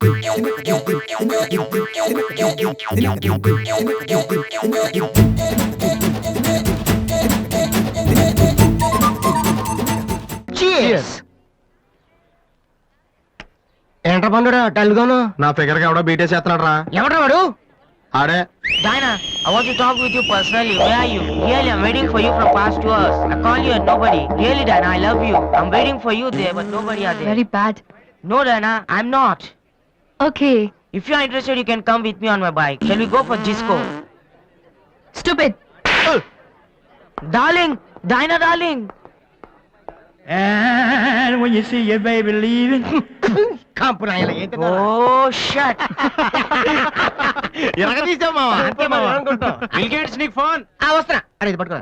ఏంట్రా పండురా డల్గాను? నా ఫిగర్ కి ఎవడో బీటే చేస్తున్నాడు రా. ఎవడ్రా వాడు? ఆడే. Diana, I want to talk with you personally. Where are you? Really, I'm waiting for you from past 2 hours. I call you and nobody. Really, Diana, I love you. I'm waiting for you there, but nobody are there. Very bad. No, Diana, I'm not. Okay. If you are interested, you can come with me on my bike. Shall we go for disco? Stupid. Darling, Diana, darling. And when you see your baby leaving. కాంపురాయల ఏంటి? Oh, shut. ఎలాగ తీసావు మావా? అంతే మావా. Bill Gates నీకు phone. వస్తున్నా. అరే ఇది పట్టుకో.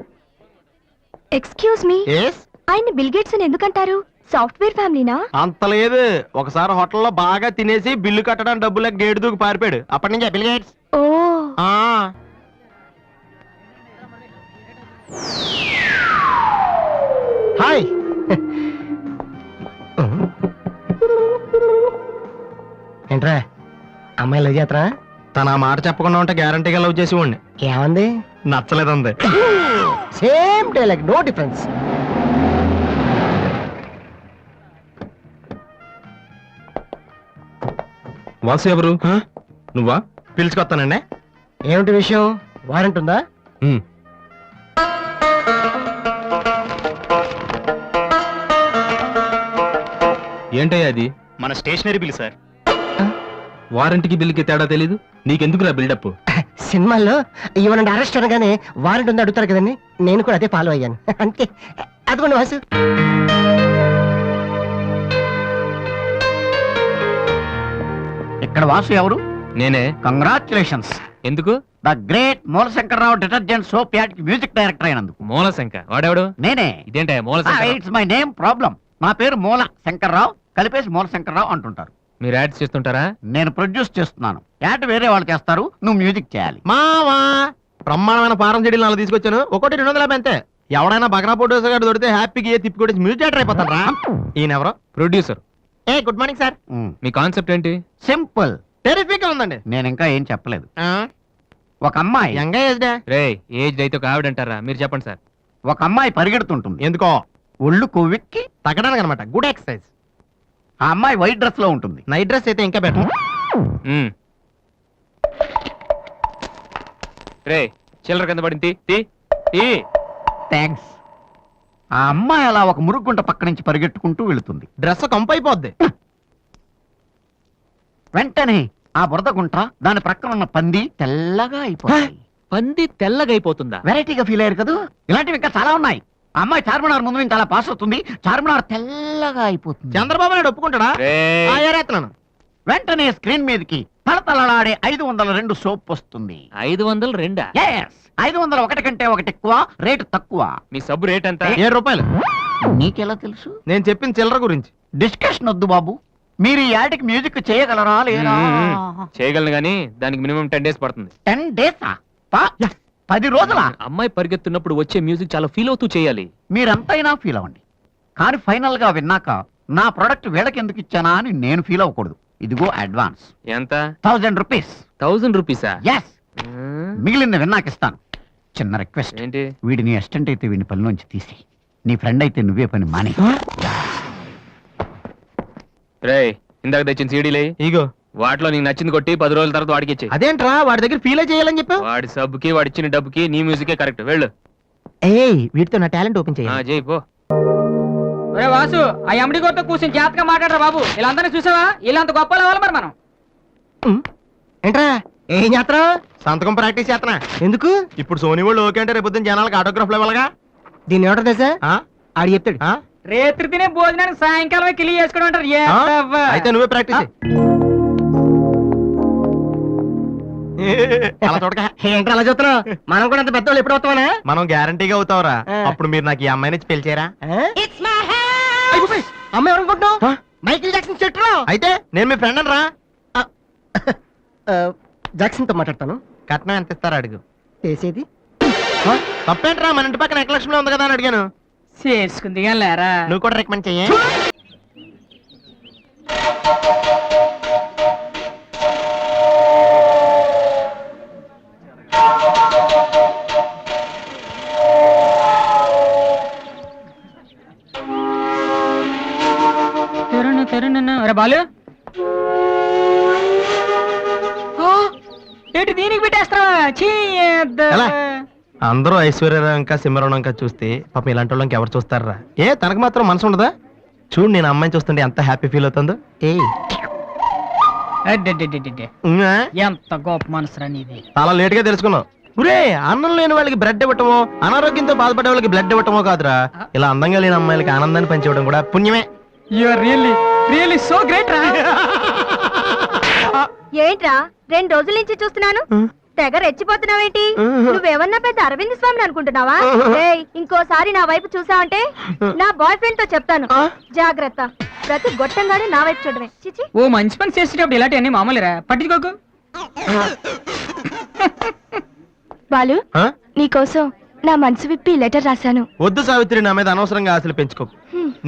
Excuse me, yes. ఆయన బిల్ గేట్స్ అని ఎందుకంటారు? సాఫ్ట్వేర్ ఫ్యామిలీనా? అంత లేదు. ఒకసారి హోటల్లో బాగా తినేసి బిల్లు కట్టడానికి డబ్బులకు గేటు దూకి పారిపోయాడు. అప్పటి నుంచి బిల్ గేట్స్. ఓ, హాయ్. ఏంట్రా అమ్మాయి లవ్ చేతరా? తన ఆ మాట చెప్పకుండా ఉంటే గ్యారంటీగా లవ్ చేసి ఉండి. ఏమంది? నచ్చలేదంది. Same dialogue, no difference. Vasu ఎవరు? నువ్వా? పిలుచుకొస్తానండి. ఏమిటి విషయం? వారెంట్ ఉందా? ఏంటయ్యా అది? మన స్టేషనరీ బిల్ సార్. వారంటీకి బిల్లుకి తేడా తెలీదు నీకెందుకురా బిల్డప్? సినిమాల్లో ఇవ్వనండి అరెస్ట్ అనగానే వారెంట్ ఉందా అడుగుతారు కదండి, నేను కూడా అదే ఫాలో అయ్యాను. అంతే. అదిగోండి వాసు. ఇక్కడ వాసు ఎవరు? నేనే. కంగ్రాచులేషన్స్. ఎందుకు? The great Moolashankarrao detergent soap ad కి మ్యూజిక్ డైరెక్టర్ అయినందుకు. మూలశంక వాడెవడు? నేనే. ఇదేంటే మూలశంక? It's my name problem. నా పేరు మూల శంకర్రావు, కలిపేసి మూలశంకర్రావు అంటుంటారు. మీరు యాడ్స్ చేస్తుంటారా? నేను ప్రొడ్యూస్ చేస్తున్నాను. యాడ్ వేరే వాళ్ళు చేస్తారు, నువ్వు మ్యూజిక్ చేయాలి. మావా బ్రహ్మాండమైన ఫారం చెడీలు నాలుగు తీసుకొచ్చాను. ఒకటి 250 అంతే. ఎవడైనా బగ్రా ప్రొడ్యూసర్ గారు దొరికితే హ్యాపీగా ఏ తిప్పి కొట్టేసి మ్యూజిక్ డైరెక్టర్ అయిపోతాను రా. ఈయన ఎవరో producer. A good morning sir. Me concept ఏంటి? సింపుల్, టెరిఫిక్ ఉందండి. నేను ఇంకా ఏం చెప్పలేదు. ఒక అమ్మాయి యంగ్ ఏజ్ రే ఏజ్ అయితే ఒక ఆవిడ అంటారా? మీరు చెప్పండి సార్. ఒక అమ్మాయి పరిగెడుతుంటుంది. ఎందుకో? ఒళ్ళు కొవ్వెక్కి తగ్గడానికి అనమాట. Good exercise. ఆ అమ్మాయి వైట్ డ్రెస్ లో ఉంటుంది. నైట్ డ్రెస్ అయితే ఇంకా బెటర్. రే చిల్లర కింద పడింది. థ్యాంక్స్. ఆ అమ్మాయి అలా ఒక మురుగుంట పక్క నుంచి పరిగెట్టుకుంటూ వెళుతుంది. డ్రెస్ కంపు అయిపోద్ది. వెంటనే ఆ బురద గుంట, దాని ప్రక్కన ఉన్న పంది తెల్లగా అయిపోతుంది. పంది తెల్లగా అయిపోతుందా? వెరైటీగా ఫీల్ అయ్యారు కదా. ఇలాంటివి ఇంకా చాలా ఉన్నాయి. ఆ అమ్మాయి చార్మినార్ ముందు నుంచి అలా పాస్ అవుతుంది, చార్మినార్ తెల్లగా అయిపోతుంది. చంద్రబాబు నాయుడు ఒప్పుకుంటాడా? వెంటనే స్క్రీన్ మీదకి తలతలలాడే 502 సోప్ వస్తుంది. 502? Yes, 501 కంటే ఒకటి ఎక్కువ, రేటు తక్కువ. మీ సబ్బు రేట్ ఎంత? 7 రూపాయలు. నీకెలా తెలుసు? నేను చెప్పిన చిల్లర గురించి. డిస్కషన్ వద్దు బాబు. మీరు ఈ యాడ్కి మ్యూజిక్ చేయగలరా లేదా? చేయగలను గానీ దానికి మినిమం 10 days పడుతుంది. 10 days? 10 రోజుల? అమ్మాయి పరిగెత్తున్నప్పుడు వచ్చే మ్యూజిక్ చాలా ఫీల్ అవుతూ చేయాలి. మీరంతైనా ఫీల్ అవ్వండి, కానీ ఫైనల్ గా విన్నాక నా ప్రొడక్ట్ వీళ్ళకి ఎందుకు ఇచ్చానా అని నేను ఫీల్ అవ్వకూడదు. ఇదిగో అడ్వాన్స్. ఎంత? 1000 రూపీస్. 1000 రూపీసా? ఎస్. మిగిలింది విన్నాక ఇస్తాను. చిన్న రిక్వెస్ట్. ఏంటి? వీడిని అసిస్టెంట్ అయితే వీడిని పనిలోంచి తీసి, నీ ఫ్రెండ్ అయితే నువ్వే పని మానే. రే ఇందాక తెచ్చిన సీడీలే ఇగో, వాటిలో నీకు నచ్చింది కొట్టి 10 రోజుల తర్వాత వాడికి ఇచ్చే. అదేంట్రా వాడి దగ్గర ఫీల్ చేయాలని చెప్పావు? వాడి సబ్బుకి వాడి ఇచ్చిన డబ్బుకి నీ మ్యూజికే కరెక్ట్. వెళ్ళు. వీటితో నా టాలెంట్ ఓపెన్ చేయాలి. చేయి పో. వాసు ఆ ఎండి గోతో కూర్చొని జాగ్రత్తగా మాట్లాడరా బాబు. వీళ్ళందరినీ చూసావా? వీళ్ళంత గొప్ప అవ్వాలి మరి మనం. ఏంట్రా ఏం చేస్తా? సంతకం ప్రాక్టీస్ చేస్తున్నా. ఎందుకు? ఇప్పుడు సోనీ వాళ్ళు ఓకే అంటే రేపు జనాలకు ఆటోగ్రాఫ్లు ఇవ్వాలిగా. దీన్ని ఏమంటారు తెలుసా? ఆడు చెప్తాడు. రేత్రి తినే భోజనానికి సాయంకాలం కిలి చేసుకోవడం అంటారు. అయితే నువ్వే ప్రాక్టీస్. ఏంట్రా అలా చూస్తున్నావు? మనం కూడా అంత పెద్దవాళ్ళు ఎప్పుడు అవుతామనా? మనం గ్యారంటీగా అవుతావురా. అప్పుడు మీరు నాకు ఈ అమ్మాయిని పెళ్లి చేయరా? అమ్మాయి ఎవరనుకుంటున్నావు? మైకిల్ జాక్సన్ చెట్టు. అయితే నేను మీ ఫ్రెండ్ రా. జాక్సన్ తో మాట్లాడతాను. కట్నం ఎంత ఇస్తారా అడుగు. చేసేది తప్పేంట్రా, మన ఇంటి పక్కన ఎక్లక్ష్మిలో ఉంది కదా అని అడిగాను. చేసుకుంది కానీ లేరా. నువ్వు కూడా రికమెండ్ చెయ్యి. ఒరే బాలు ఆ, ఏంటి దీనికి పెట్టేస్తారా చీ ఎలా? అందరూ ఐశ్వర్యరావు ఇంకా సింహరావు ఇంకా చూస్తే పాపం ఇలాంటి వాళ్ళకి ఎవరు చూస్తారా? ఏ తనకు మాత్రం మనసు ఉండదా? చూడు నేను అమ్మాయిని చూస్తుంటే ఎంత హ్యాపీ ఫీల్ అవుతుందో. అడ్డెడ్డెడ్డెడ్డె. ఉమ్మా, ఎంత గొప్ప మనసురా నీది. చాలా లేట్ గా తెలుసుకున్నావు. ఒరే, అన్నం లేని వాళ్ళకి బ్రెడ్ ఇవ్వటమో, అనారోగ్యంతో బాధపడే వాళ్ళకి బ్లడ్ ఇవ్వటమో కాదురా, ఇలా అందంగా లేని అమ్మాయిలకి ఆనందాన్ని పంచివ్వడం కూడా పుణ్యమే. You are really so great రా. ఏంట్రా 2 రోజుల నుంచి చూస్తున్నాను తెగ రెచ్చిపోతున్నావేంటి? నువ్వేమన్నా పెద్ద అరవింద్ స్వామిని అనుకుంటున్నావా? ఏయ్, ఇంకోసారి నా వైపు చూసావంటే నా బాయ్ ఫ్రెండ్ తో చెప్తాను. జాగ్రత్త. ప్రతి గొట్టంగానే నా వైపు చూడవే. చిచి. ఓ మంచి పని చేసేటప్పుడు ఇలాంటివన్నీ మామూలురా, పట్టించుకోకు. బాలు, ఆ? నీకోసం నా మనసు విప్పి లెటర్ రాశాను. వద్దు సావిత్రి, నా మీద అనవసరంగా ఆశలు పెంచుకోకు.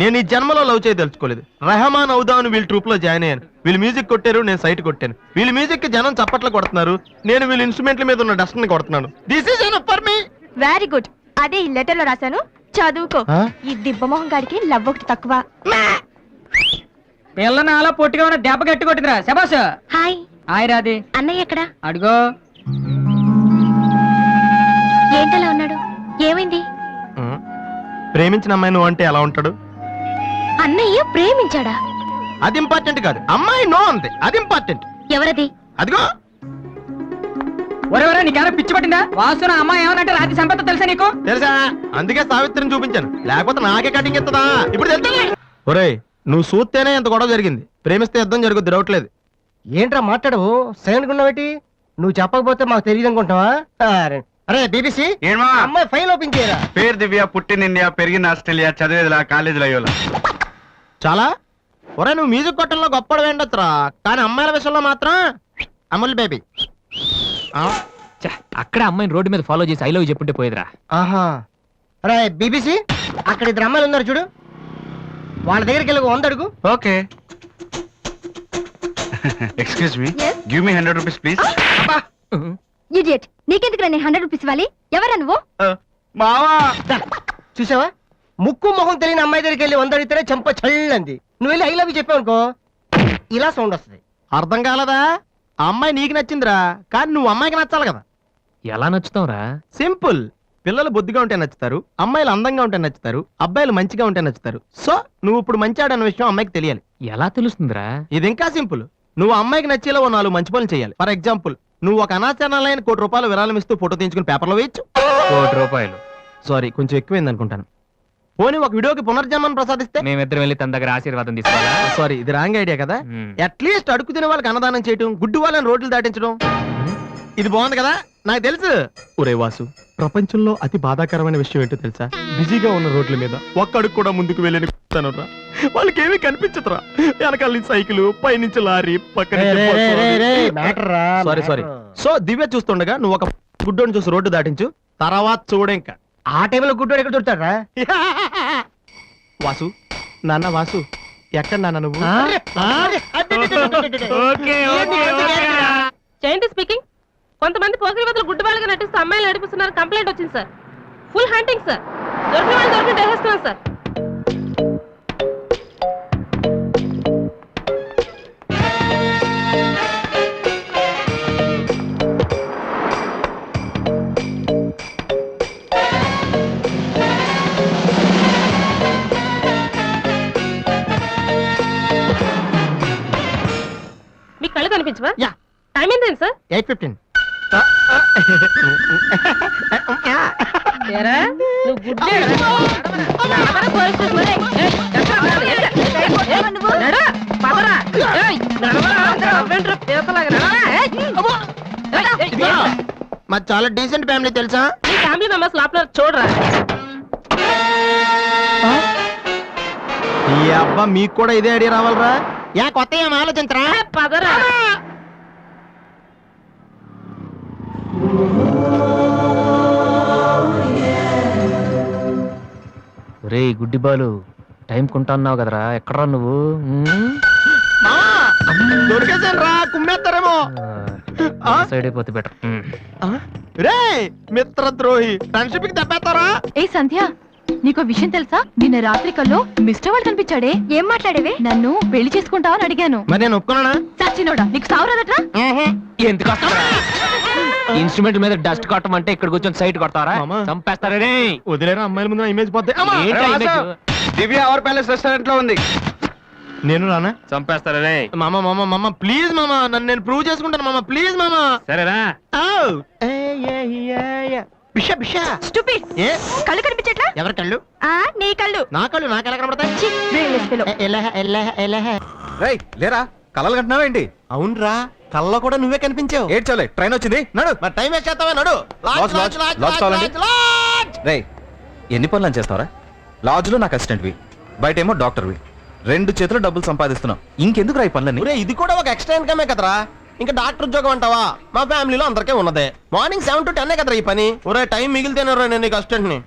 నేను ఈ జన్మలో లవ్ చేయ తెలుసుకోలేదు. రెహమాన్ అవుదామని వీళ్ళ ట్రూప్ లో జాయిన్ అయ్యాను. వీళ్ళు మ్యూజిక్ కొట్టారు, నేను సైట్ కొట్టాను. వీళ్ళ మ్యూజిక్ కి జనం చప్పట్లు కొడుతున్నారు, నేను వీళ్ళ ఇన్స్ట్రుమెంట్ల మీద ఉన్న డస్ట్ ని కొడుతున్నాను. This is enough for me. Very good. అదే ఈ లెటర్ లో రాశాను, చదువుకో. ఆ? ఈ దిబ్బమోహం గాడికి లవ్ ఒకటి తక్కువ. పిల్లని అలా పొట్టిగా ఉన్న దెబ్బ గట్టి కొట్టిందిరా శబాస్. హాయ్ హాయ్ రాది. అన్నయ్య ఎక్కడా? అడుగో. ఏంటలా ఉన్నాడు? ఏమైంది? ప్రేమించిన అమ్మాయి నువ్వు అంటే ఎలా ఉంటాడు? అన్నయ్య ప్రేమించాడా? అది ఇంపార్టెంట్ కాదు, అమ్మాయి నో అంతే, అది ఇంపార్టెంట్. ఎవరది? అదిగో. ఒరే నీకేమైనా పిచ్చి పట్టిందా? వాసు నా అమ్మాయి ఏమనంటే రాత్రి సంపద తెలుసా నీకు? తెలుసా? అందుకే సావిత్రిని చూపించాను, లేకపోతే నాకే కటింగ్ ఇస్తుందా? ఇప్పుడు తెలుసా? ఒరేయ్, నువ్వు చూస్తేనే ఎంత గొడవ జరిగింది. ప్రేమిస్తే యుద్ధం జరుగుద్ది, డౌట్ లేదు. ఏంట్రా మాట్లాడవు? సైలెంట్ ఉన్నావేటి? నువ్వు చెప్పకపోతే మాకు తెలియదు అనుకుంటావా? అరే బీబీసీ, ఏమా అమ్మాయి ఫైల్ ఓపెన్ చేయరా. పేరు దివ్య, పుట్టిన ఇండియా, పెరిగిన ఆస్ట్రేలియా, చదివేదిలా కాలేజీలో అయ్యోలా. చాలా. ఒరే, నువ్వు మ్యూజిక్ కొట్టంలో గొప్పడు వేండొచ్చురా, కానీ అమ్మాయిల విషయంలో మాత్రం అమూల్ బేబీ. అక్కడ అమ్మాయిని రోడ్డు మీద ఫాలో చేసి ఐ లవ్ చెప్పుంటే పోయేదిరా. ఆహా. అరే బీబీసీ, అక్కడ 2 అమ్మాయిలు ఉన్నారు చూడు, వాళ్ళ దగ్గరికి వెళ్ళి 100 అడుగు. Okay. Excuse me, give me 100 rupees please. Idiot. నీకెందుకు నేను 100 రూపీస్ ఇవ్వాలి? ఎవరా నువ్వు? మావా, దా, చూసావా? ముక్కు మొహం తెలియని అమ్మాయి దగ్గరికి వెళ్ళి 100 అడిగితేనే చెంప చల్లంది. నువ్వు వెళ్ళి ఐ లవ్ యూ చెప్పావు అనుకో, ఇలా సౌండ్ వస్తుంది. అర్థం కాలదా? ఆ అమ్మాయి నీకు నచ్చిందిరా, కానీ నువ్వు అమ్మాయికి నచ్చాలి కదా. ఎలా నచ్చుతావురా? సింపుల్. పిల్లలు బొద్దుగా ఉంటే నచ్చుతారు, అమ్మాయిలు అందంగా ఉంటే నచ్చుతారు, అబ్బాయిలు మంచిగా ఉంటే నచ్చుతారు. సో నువ్వు ఇప్పుడు మంచివాడన్న విషయం అమ్మాయికి తెలియాలి. ఎలా తెలుస్తుందిరా? ఇది ఇంకా సింపుల్. నువ్వు అమ్మాయికి నచ్చేలా 4 మంచి పనులు చేయాలి. ఫర్ ఎగ్జాంపుల్, నువ్వు ఒక అనాచరణలైన ₹1,00,00,000 విరాళం ఇస్తూ ఫోటో తీయించుకుని పేపర్లో వేయచ్చు. ₹1,00,00,000. సారీ, కొంచెం ఎక్కువైంది అనుకుంటాను. పోనీ ఒక వీడియోకి పునర్జన్మను ప్రసాదిస్తే? మేమిద్దరం వెళ్ళి తన దగ్గర ఆశీర్వాదం తీసుకోవాలా? సారీ, ఇది రాంగ్ ఐడియా కదా. అట్లీస్ట్ అడుగు తినే వాళ్ళకి అన్నదానం చేయటం, గుడ్డు వాళ్ళని రోడ్లు దాటించడం, ఇది బాగుంది కదా. నాకు తెలుసు. ఒరే వాసు, ప్రపంచంలో అతి బాధాకరమైన విషయం ఏంటో తెలుసా? బిజీగా ఉన్న రోడ్ల మీద ఒక్క అడుగు కూడా ముందుకు వెళ్ళని వాళ్ళకి ఏమీ కనిపించదురా. వెనకాల నుంచి సైకిల్, పైనుంచి లారీ, పక్కన సారీ. సో దివ్య చూస్తుండగా నువ్వు ఒక గుడ్డోని చూసి రోడ్డు దాటించు, తర్వాత చూడ ఇంకా. ఆ టైంలో గుడ్డోడు ఎక్కడ దొరుకుతాడా? వాసు, నాన్న వాసు, ఎక్కడ నాన్న నువ్వు? జయంతి స్పీకింగ్. కొంతమంది పోకిరి వదలు గుడ్డు వాళ్ళగా నటిస్తూ అమ్మాయిలు నడిపిస్తున్నారు. కంప్లైంట్ వచ్చింది సార్. Full hunting sir. దొరికిన వాళ్ళు దొరికి వేసేస్తున్నాం సార్. మీకు కళ్ళు కనిపించవా? యా. టైం ఏంటండి సార్? 8:15. ఏరా, నువ్వు గుడ్డేరా? నడవరా పోలీస్ స్టేషన్ మరి? ఏయ్, ఎక్కడ ఉన్నాడు? నడు, పదరా. ఏయ్, నడవరా. అవ్వేంట్రా పీతలాగా? నడవరా. ఏయ్, అబ్బో. ఏయ్, ఏయ్, ఇదిగో, మాది చాలా డీసెంట్ ఫ్యామిలీ తెలుసా? నీ ఫ్యామిలీ మెంబర్స్ లోపల చూడరా. ఈ అబ్బా, మీకు కూడా ఇదే ఐడియా రావాలరా? యా, కొత్త ఏం ఆలోచించరా? పదరా. రే గుడ్డి బాలు, టైం కొంటా అన్నావు కదరా, ఎక్కడరా నువ్వు? దొరికేసాను రా, కుమ్మేస్తారేమో. సైడ్ అయిపోతే బెటర్. రే మిత్రద్రోహి, ఫ్రెండ్షిప్ కి దెబ్బేస్తారా? ఏ సంధ్య, నీకు విషయం తెలుసా నిన్న రాత్రి కల్లో మిస్టర్ వాళ్ళు కనిపించాడే. ఏం మాట్లాడేవి? నన్ను పెళ్లి చేసుకుంటావని అడిగాను. మరి నేను ఒప్పుకున్నానా? సచ్చినోడా నీకు సావరాదట్రా. ఎందుకు ఇన్స్ట్రుమెంట్ మీద డస్ట్ కొట్టమంటే ఇక్కడ కూర్చొని సైట్ కొడతారా? మామా. చంపేస్తారా రే? వదిలేరా అమ్మాయిల ముందు ఇమేజ్ పోతే ఏంటి ఆ image? Divya our palace restaurant లో ఉంది. నేను రానా? చంపేస్తారా రే? మామ మామ మామ ప్లీజ్ మామ, నన్ను నేను ప్రూవ్ చేసుకుంటాను మామ, ప్లీజ్ మామ. సరేరా? బిషా బిషా. స్టూపిడ్. ఏ కళ్ళు కనిపించట్లా? ఎవరి కళ్ళు? నీ కళ్ళు. నా కళ్ళు నాకెలా కనబడతాయి? ఛీ, brainless fellow. రేయ్ లేరా, కలలు కంటున్నావేంటి? అవునరా, కళ్ళలో కూడా నువ్వే కనిపించావు. ఏడ్చోలే, ట్రైన్ వచ్చింది, నడు. మరి టైం వేస్ట్ చేస్తావా? నడు. లాడ్జ్, లాడ్జ్, లాడ్జ్ కావాలండి? రేయ్ ఎన్ని పనులు చేస్తావరా? లాడ్జ్ లో నాకు అసిస్టెంట్వి, బయట ఏమో డాక్టర్వి. 2 చేతులు డబ్బులు సంపాదిస్తున్నావు, ఇంకెందుకు రా ఈ పనులన్నీ? ఒరే, ఇది కూడా ఒక ఎక్స్ట్రా ఇన్కమే కదరా. ఇంకా డాక్టర్ ఉద్యోగం అంటావా? మా ఫ్యామిలీలో అందరికీ ఉన్నదే. మార్నింగ్ 7 to 10 కదరా ఈ పని. ఒరే, టైం మిగిలితేనరా నేను నీకు అసిస్టెంట్ ని.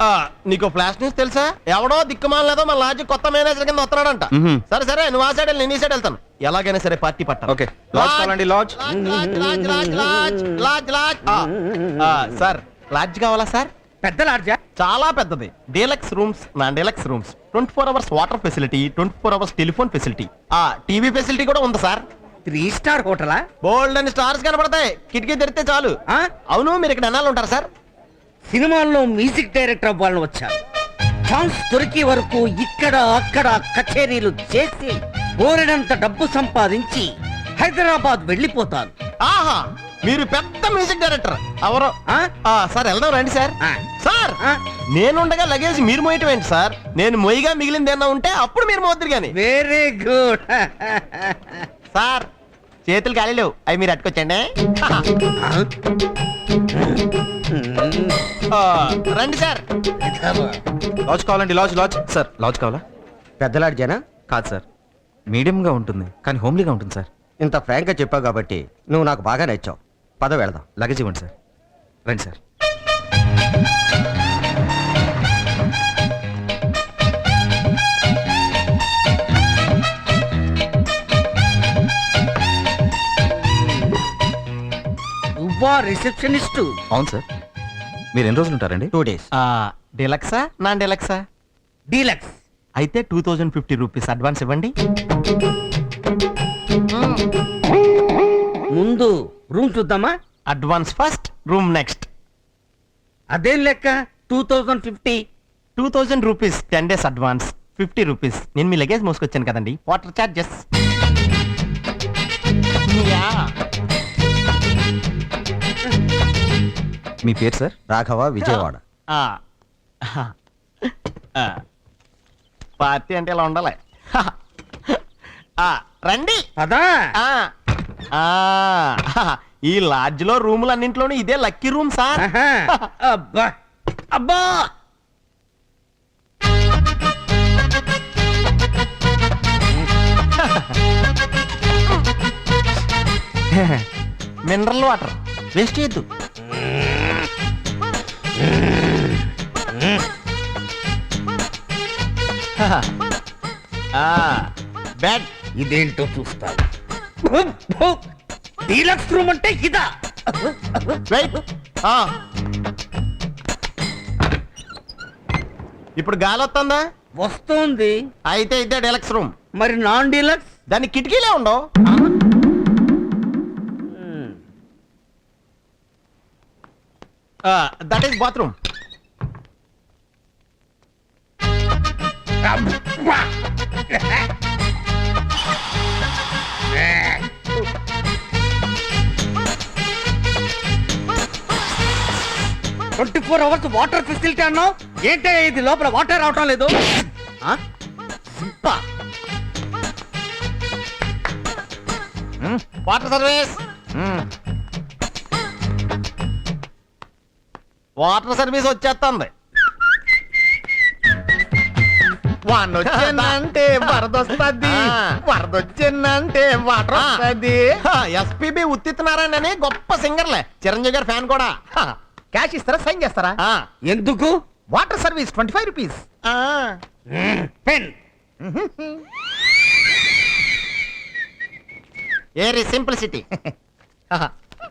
ఆ? నీకు ఫ్లాష్ న్యూస్ తెలుసా? ఎవడో దిక్కుమాలేదో మన లాడ్జ్ కొత్త మేనేజర్ కింద వస్తున్నాడంట. మ్హూ. సరే సరే, నువ్వు ఆ సైడ్ వెళ్ళి నేను ఈ సైడ్ వెళ్తాను. ఎలాగైనా సరే పార్టీ పట్టాను. ఓకే, లాడ్జ్ కావాలండి, లాడ్జ్. సార్, లాడ్జ్ కావాలా సార్? పెద్ద లాడ్జా? చాలా పెద్దది. Deluxe rooms, non deluxe rooms, 24 hours water facility, 24 hours telephone facility, TV facility కూడా ఉంది సార్. 3 star హోటలా? బోల్డ్ అని స్టార్స్ కనబడతాయి, కిటికీ తెరిస్తే చాలు. ఆ? అవును, మీరు ఇక్కడ ఎన్నాళ్ళు ఉంటారు సార్? సినిమాల్లో మ్యూజిక్ డైరెక్టర్ అవ్వాలని వచ్చాను. ఛాన్స్ దొరికే వరకు ఇక్కడ అక్కడ కచేరీలు చేసి బోరెడంత డబ్బు సంపాదించి హైదరాబాద్ వెళ్ళిపోతాను. ఆహా, మీరు పెద్ద మ్యూజిక్ డైరెక్టర్. ఎవరో సార్, వెళ్దాం రండి సార్. సార్, నేనుండగా లగేజ్ మీరు మోయటం ఏంటి సార్? నేను మొయ్యగా మిగిలింది ఏమన్నా ఉంటే అప్పుడు మీరు మోద్దరు గాని. Very good. సార్, చేతులు ఖాళీ లేవు, అవి మీరు అట్టుకొచ్చండి. రండి సార్. లాడ్జ్ కావాలండి, లాడ్జ్, లాడ్జ్. సార్, లాడ్జ్ కావాలా? పెద్ద లాడ్జేనా? కాదు సార్, మీడియంగా ఉంటుంది కానీ హోమ్లీగా ఉంటుంది సార్. ఇంత ఫ్రాంక్ గా చెప్పావు కాబట్టి నువ్వు నాకు బాగా నచ్చావు. పద వెళదాం. లగేజ్ ఇవ్వండి సార్. రండి సార్. నువ్వా రిసెప్షనిస్ట్? అవును సార్. మీరు ఎన్ని రోజులు ఉంటారండి? 2 days. డీలక్సా నాన్ డీలక్సా? డీలక్స్. అయితే 2050 రూపీస్ అడ్వాన్స్ ఇవ్వండి. ముందు రూమ్ చూద్దామా? Advance first, room next. అదేం లెక్క 2050? 2000 రూపీస్ 10 days అడ్వాన్స్, 50 రూపీస్. నేను మీ లగేజ్ మోసుకొచ్చాను కదండి, వాటర్ చార్జెస్. మీ పేరు సార్? రాఘవ, విజయవాడ. పార్టీ అంటే ఇలా ఉండాలి. రండి. అదా ఆ, ఆ, ఈ లాడ్జ్ లో రూములన్నింటిలోనూ ఇదే లక్కీ రూమ్ సార్. అబ్బా అబ్బా. మినరల్ వాటర్ వేస్ట్ చేయొద్దు. బెడ్ ఇదేంటో చూస్తాను. డీలక్స్ రూమ్ అంటే ఇదా? వెయిట్. ఇప్పుడు గాలి వస్తుందా? వస్తోంది. అయితే ఇదే డెలక్స్ రూమ్. మరి నాన్ డీలక్స్? దాని కిటికీలే ఉండవు. That is bathroom. Twenty 24 hours water facility అన్నావు ఏంటే? ఇది లోపల వాటర్ రావటం లేదు. Water service. వాటర్ సర్వీస్ వచ్చేస్తుంది. వాన వచ్చిందంటే వరదొస్తుంది, వరదొచ్చిందంటే వాటర్ వస్తుంది. ఎస్పీబీ ఉత్తిత్ నారాయణ అని గొప్ప సింగర్లే. చిరంజీవి గారి ఫ్యాన్ కూడా. క్యాష్ ఇస్తారా, సైన్ చేస్తారా? ఎందుకు? Water service 25 rupees. Pen. Eri simplicity.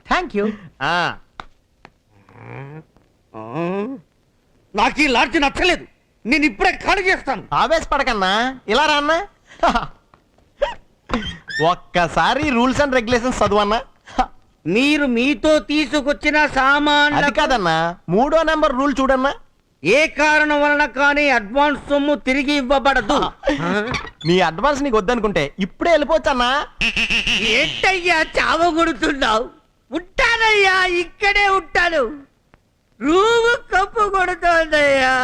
Thank you. నాకు ఈ లాడ్జి నచ్చలేదు. నేను ఇప్పుడే ఖాళీ చేస్తాను. ఆవేశపడకన్నా, ఇలా రా అన్నా. ఒక్కసారి రూల్స్ అండ్ రెగ్యులేషన్స్ చదువన్నా. మీరు మీతో తీసుకొచ్చిన సామాన్ అది కాదన్నా, 3వ నెంబర్ రూల్ చూడన్నా. ఏ కారణం వలన కానీ అడ్వాన్స్ సొమ్ము తిరిగి ఇవ్వబడదు. నీ అడ్వాన్స్ నీకు వద్దనుకుంటే ఇప్పుడే వెళ్ళిపోవచ్చన్నా. ఏంటయ్యా చావగొడుతున్నావు? ఉంటానయ్యా, ఇక్కడే ఉంటాను. రూము కప్పు కొడుతోందయ్యా,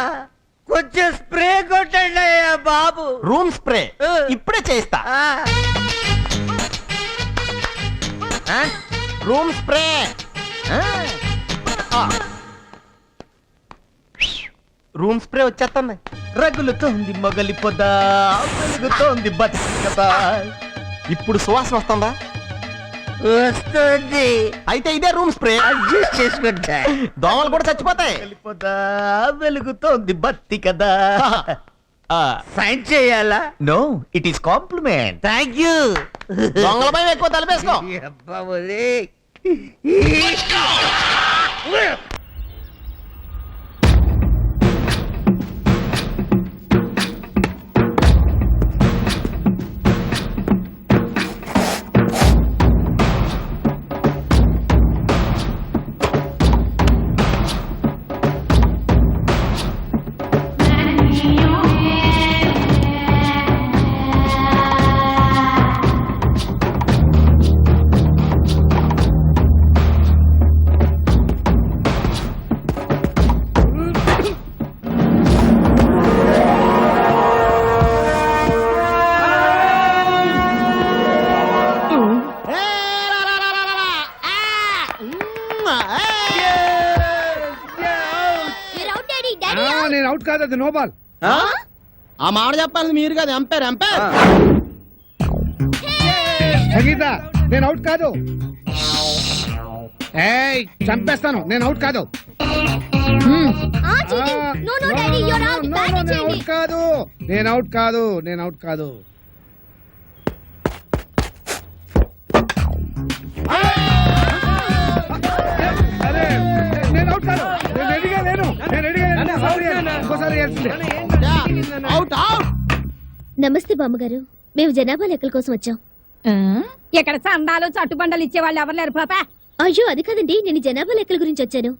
కొంచెం స్ప్రే కొట్టండి అయ్యా బాబు. రూమ్ స్ప్రే ఇప్పుడే చేయిస్తా. ఆ, రూమ్ స్ప్రే. రూమ్ స్ప్రే వచ్చేస్తుంది. రగులుతోంది మొగలి పొద, వెలుగుతోంది బతికత. ఇప్పుడు సువాసన వస్తుందా? వస్తుంది. అయితే ఇదే రూమ్ స్ప్రే. అడ్జస్ట్ చేసుకుంటా. దోమలు కూడా చచ్చిపోతాయి. వెలుగుతోంది బత్తి కదా. సైన్ చేయాలా? No, it is compliment. Thank you. దొంగల భయం ఎక్కువ, తలపేసుకో. నేను అవుట్ కాదు, అది నో బాల్. ఆ మాట చెప్పాలి మీరు కదా, ఎంపైర్ ఎంపైర్. సంగీత, నేను అవుట్ కాదు. ఏయ్, చంపేస్తాను. నేను అవుట్ కాదు. నేను అవుట్ కాదు. నేను అవుట్ కాదు. నేను అవుట్ కాదు. అరే, నేను అవుట్ కాదు. నేను రెడీగా లేను. నేను రెడీగా లేను. ఇంకోసారి చేయాల్సిందే. Out out. నమస్తే బామ్మగారు, మేము జనాభా లెక్కల కోసం వచ్చాం. ఇక్కడ చందాలు చట్టుబండలు ఇచ్చే వాళ్ళు ఎవరు లేరు పాప. అయ్యో, అది కాదండి, నేను జనాభా లెక్కల గురించి వచ్చాను.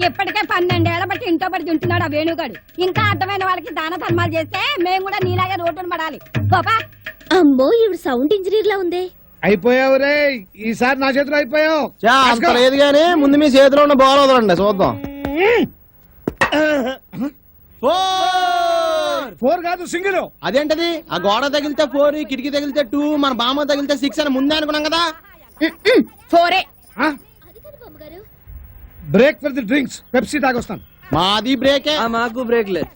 ఇప్పటికే 12 ఏళ్ల బట్టి ఇంట్లో పడి తింటున్నాడు ఆ వేణుగాడు. ఇంకా అర్థమైన వాళ్ళకి దాన ధర్మాలు చేస్తే మేము కూడా నీలాగే రోడ్డును పడాలి. పాపా, అమ్మో, ఇవి సౌండ్ ఇంజనీర్ లా ఉంది. అయిపోయావు రే, ఈసారి నా చేతిలో అయిపోయావు. అంత లేదు గానీ ముందు మీ చేతిలో ఉన్న బాల్ వదలండి, చూద్దాం. 4 కాదు, సింగిల్. అదేంటది? ఆ గోడ తగిలితే 4, కిటికీ తగిలితే 2, మన బామ్మ తగిలితే 6 అని ముందే అనుకున్నాం కదా. 4 break for the drinks. Pepsi తాగొస్తాను. మాది బ్రేకే. మాకు బ్రేక్ లేదు.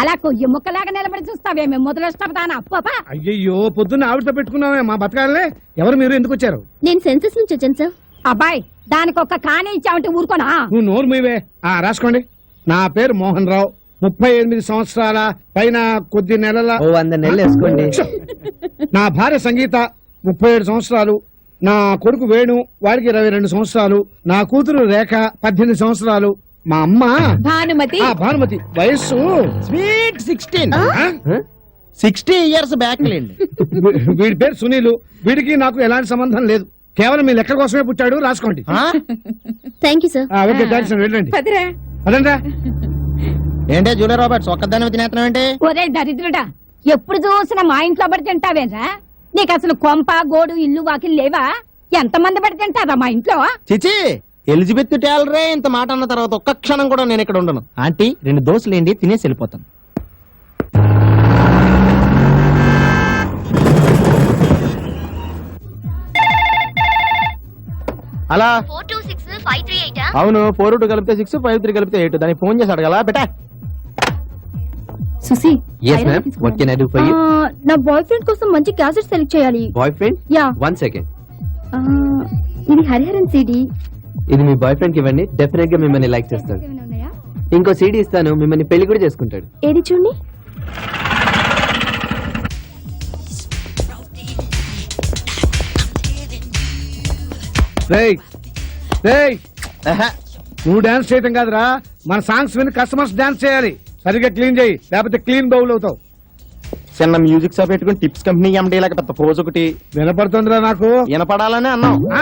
అలా కొయ్యి ముక్కలాగా నిలబడి చూస్తావేమే మొదలష్టపదానా పాపా. అయ్యయ్యో, పొద్దున్న ఆవిడతో పెట్టుకున్నామే మా బతకాలనే. ఎవరు మీరు? ఎందుకు వచ్చారు? నేను సెన్సస్ నుంచి వచ్చాను సార్. అబ్బాయి, దానికి ఒక్క కానే ఇచ్చావంటే ఊరుకోనా? నువ్వు నోరు మీవే. రాసుకోండి. నా పేరు మోహన్ రావు, 38 సంవత్సరాల పైన కొద్ది నెలల. 100 నెలలు వేసుకోండి. నా భార్య సంగీత, 37 సంవత్సరాలు. నా కొడుకు వేణు, వాడికి 22 సంవత్సరాలు. నా కూతురు రేఖ, 18 సంవత్సరాలు. మా అమ్మ భానుమతి. భానుమతి, వయస్సు స్వీట్ 16. 60 ఇయర్స్ బ్యాక్ లేండి. వీడి పేరు సునీలు. వీడికి నాకు ఎలాంటి సంబంధం లేదు. కేవలం మీ లెక్క కోసమే పుట్టాడు. రాసుకోండి. Thank you sir. Okay, thanks. వెళ్ళండి. పదిరా. అదంతా ఏంటే జూలియర్ రాబర్ట్స్ ఒక్కదాని తినేస్తున్నావు ఏంటి? ఒరే దరిద్రుడా, ఎప్పుడు చూసినా మా ఇంట్లో పడి తింటావేరా? నీకు అసలు కొంప గోడు ఇల్లు వాకిలు లేవా? ఎంతమంది పడి తింటారా మా ఇంట్లో? చిచి, ఎలిజబెత్ టేలరే ఇంత మాట అన్న తర్వాత ఒక్క క్షణం కూడా నేను ఇక్కడ ఉండను. ఆంటీ, 2 దోశలు ఏంటి, తినేసి వెళ్ళిపోతాను. అలా 426-538. అవును, 4-2 కలిపితే 6, 5-3 కలిపితే 8. దానికి ఫోన్ చేసి అడగలా బెటా. సుసి, బాయ్ నా బాయ్ ఫ్రెండ్ కోసం మంచి క్యాసెట్ సెలెక్ట్ చేయాలి. Friend yeah. 1 సెకండ్. ఇది హరిహరన్ సిడి. ఇది మీ బాయ్ ఫ్రెండ్ కి ఇవ్వండి, డెఫినెట్ గా మిమ్మల్ని లైక్ చేస్తాడు. ఇంకో సీడీ ఇస్తాను, మిమ్మల్ని పెళ్లి కూడా చేసుకుంటాడు. ఏది చూడండి. రేయ్ రేయ్, నువ్వు డాన్స్ చేయటం కాదురా, మన సాంగ్స్ విని కస్టమర్స్ డాన్స్ చేయాలి. సరిగ్గా క్లీన్ చేయి, లేకపోతే క్లీన్ బౌల్ అవుతావు. చిన్న మ్యూజిక్ షాప్ పెట్టుకుని టిప్స్ కంపెనీ ఎండి లాగా పెద్ద పోజ్ ఒకటి వినపడుతుందిరా నాకు. వినపడాలని అన్నాం. ఆ?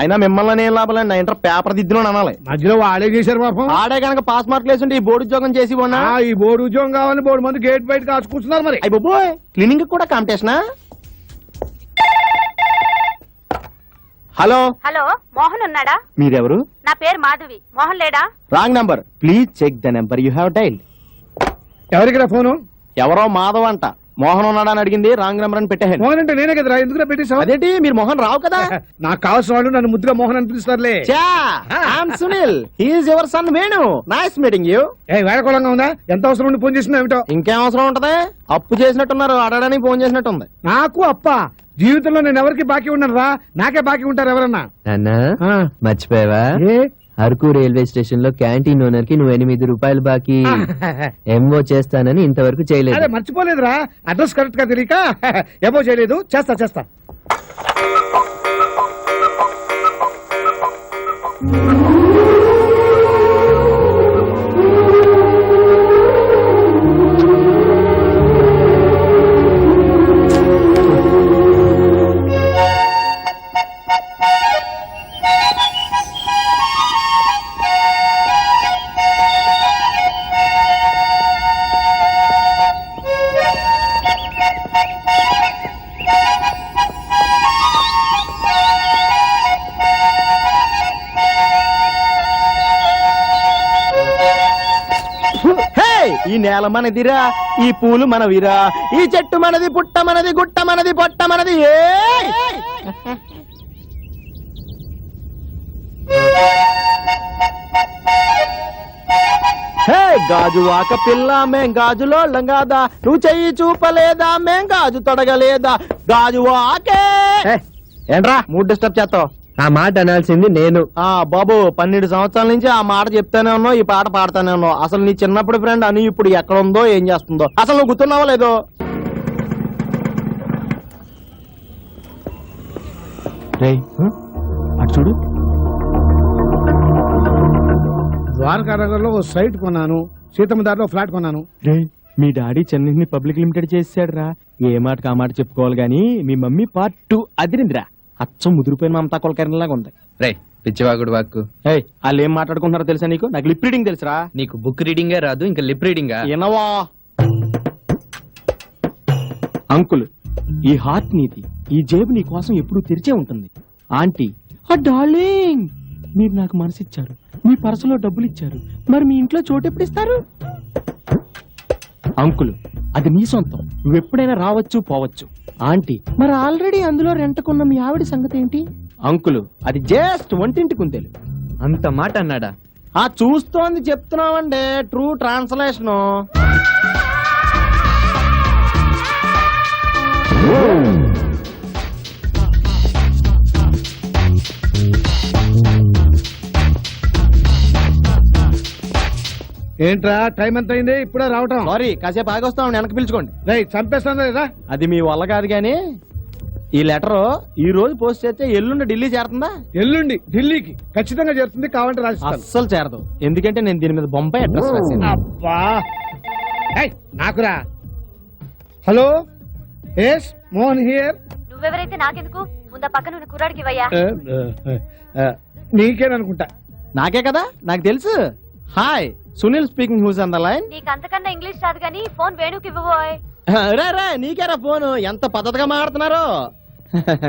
అయినా మిమ్మల్ని ఏం లాభాలండి, నా ఇంటర్ పేపర్ దిద్దులో అనాలి. మధ్యలో వాడే చేశారు పాపం. ఆడే కనుక పాస్ మార్కులు వేసుంటే ఈ బోర్డు ఉద్యోగం చేసి ఉన్నా. ఈ బోర్డు ఉద్యోగం కావాలని బోర్డు మంది గేట్ బయట కాచు కూర్చున్నారు మరి. అయ్యి బాబోయ్, క్లీనింగ్ కూడా కాంపిటీషనా? హలో హలో, మోహన్ ఉన్నాడా? మీరెవరు? నా పేరు మాధవి. మోహన్ లేడా? Wrong number, please check the number you have dialled. ఎవరికిరా ఫోను? ఎవరో మాధవ్ అంట. మోహన్ ఉన్నాడా అని అడిగింది, రాంగ్ నెంబర్ అని పెట్టాను. మోహన్ అంటే నేనే కదరా, ఎందుకు పెట్టేశావు? అదేంటి, మీరు మోహన్ రావు కదా? నాకు కావాల్సిన వాళ్ళు నన్ను ముద్దుగా మోహన్ అని పిలుస్తారులే. Sunil, he's your son Venu. Nice meeting you. వేడకోళంగా ఉందా? ఎంత అవసరం ఉండి ఫోన్ చేసినా ఏమిటో? ఇంకేం అవసరం ఉంటది, అప్పు చేసినట్టున్నారు, అడగడానికి ఫోన్ చేసినట్టుంది. నాకు అప్ప జీవితంలో నేను ఎవరికి బాకీ ఉన్నాను రా, నాకే బాకీ ఉంటారు ఎవరన్నా. అన్నా ఆ. మర్చిపోయావా? ఏ? అరకు రైల్వే స్టేషన్ లో క్యాంటీన్ ఓనర్ కి నువ్వు 8 రూపాయలు బాకీ ఎంఓ చేస్తానని ఇంతవరకు అరే చేయలేదు. మర్చిపోలేదురా, అడ్రస్ కరెక్ట్ గా తెలియక ఏమో చేయలేదు. చేస్తా. హే, ఈ నేల మనదిరా, ఈ పూలు మనవిరా, ఈ చెట్టు మనది, పుట్ట మనది, గుట్ట మనది, పొట్ట మనది. ఏయ్! హే, గాజు వాక పిల్ల, మేం గాజులో లంగాదా, నువ్వు చెయ్యి చూపలేదా, మేం గాజు తొడగలేదా, గాజు వాకే. ఏంట్రా మూడ్ డిస్టర్బ్ చేస్తావు? ఆ మాట అనాల్సింది నేను. బాబు 12 సంవత్సరాల నుంచి ఆ మాట చెప్తానే ఉన్నావు, ఈ పాట పాడుతానే ఉన్నావు. అసలు నీ చిన్నప్పుడు ఫ్రెండ్ అని ఇప్పుడు ఎక్కడ ఉందో, ఏం చేస్తుందో అసలు నువ్వు గుర్తున్నావా లేదో? రేయ్, అటు చూడు. ద్వారకానగర్లో ఓ సైట్ కొన్నాను, సీతమ్మ దారిలో ఫ్లాట్ కొన్నాను. రే, మీ డాడీ చెన్నైని పబ్లిక్ లిమిటెడ్ చేసాడు రా. ఏ మాటకు ఆ మాట చెప్పుకోవాలి గానీ మీ మమ్మీ పార్ట్ 2 అదిరిందిరా. అచ్చం ముదిరిపోయిన మమతా కొలకరణలాగా ఉంది. రే పిచ్చివాగుడు వాక్కు, ఏయ్, వాళ్ళు ఏం మాట్లాడుకుంటున్నారో తెలుసా నీకు? నాకు లిప్ రీడింగ్ తెలుసురా. నీకు బుక్ రీడింగే రాదు, ఇంకా లిప్ రీడింగా? ఏనవా అంకుల్, ఈ హార్ట్ నీది, ఈ జేబు నీ కోసం ఎప్పుడూ తెరిచే ఉంటుంది. ఆంటీ, డార్లింగ్, మీరు నాకు మనసిచ్చారు, మీ పర్సులో డబ్బులు ఇచ్చారు, మరి మీ ఇంట్లో చోటు ఎప్పుడు ఇస్తారు? అంకుల్, అది నీ సొంతం, నువ్వెప్పుడైనా రావచ్చు పోవచ్చు. ఆంటీ, మరి ఆల్రెడీ అందులో రెంటకున్న మీ ఆవిడ సంగతి ఏంటి? అంకుల్, అది జస్ట్ వంటింటి కుందేలు. అంత మాట అన్నాడా? చూస్తోంది చెప్తున్నావండి, ట్రూ ట్రాన్స్లేషన్. ఏంట్రా టైం ఎంత అయింది? ఇప్పుడే రావటం? సారీ, కాసేపు ఆగొస్తాం, వెనక్కి పిలుచుకోండి. రేయ్ చంపేస్తాను లేదా? అది మీ వల్ల కాదు గానీ, ఈ లెటర్ ఈ రోజు పోస్ట్ చేస్తే ఎల్లుండి ఢిల్లీ చేరుతుందా? ఎల్లుండి ఢిల్లీకి ఖచ్చితంగా చేరుతుంది, కావాలంటే రాసిస్తాను. అస్సలు చేరదు, ఎందుకంటే నేను దీని మీద బొంబాయి అడ్రస్ రాశాను. అబ్బా, ఏయ్, నాకురా. Hello, yes Mohan here. నువ్వెవరైతే నాకెందుకు? ముందా పక్కన ఉన్న కుర్రాడికి ఇవ్వయ్యా. నీకేననుకుంటా. నాకే కదా, నాకు తెలుసు. Hi, Sunil speaking, who's on the line? నీకు అంతకన్నా ఇంగ్లీష్ రాదు కానీ ఫోన్ వేణుకి ఇవ్వబోయ్. రే రే, నీకేరా ఫోన్, ఎంత పద్ధతిగా మాట్లాడుతున్నారు.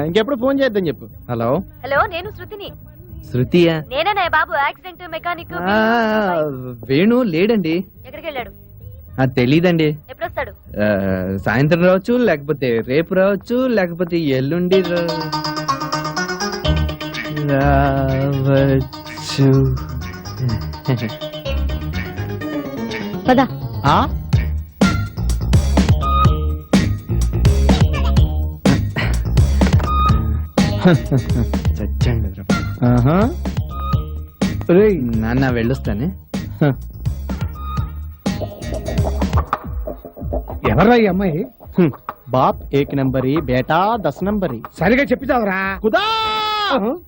ఇంకెప్పుడు ఫోన్ చేద్దాం చెప్పు. హలో హలో, నేను శృతిని. శృతియా? నేనే బాబు, యాక్సిడెంట్ మెకానిక్. వేణు లేడండి. ఎక్కడికి వెళ్ళాడు? తెలీదండి. ఎప్పుడొస్తాడు? సాయంత్రం రావచ్చు, లేకపోతే రేపు రావచ్చు, లేకపోతే ఎల్లుండి రావచ్చు. పద. చచ్చండి రేయ్, నాన్న వెళ్ళొస్తానే. ఎవర్రా ఈ అమ్మాయి? బాప్ ఏక్ నంబరి, బేటా 10 నంబరి. సరిగా చెప్పితావరా? ఖుదా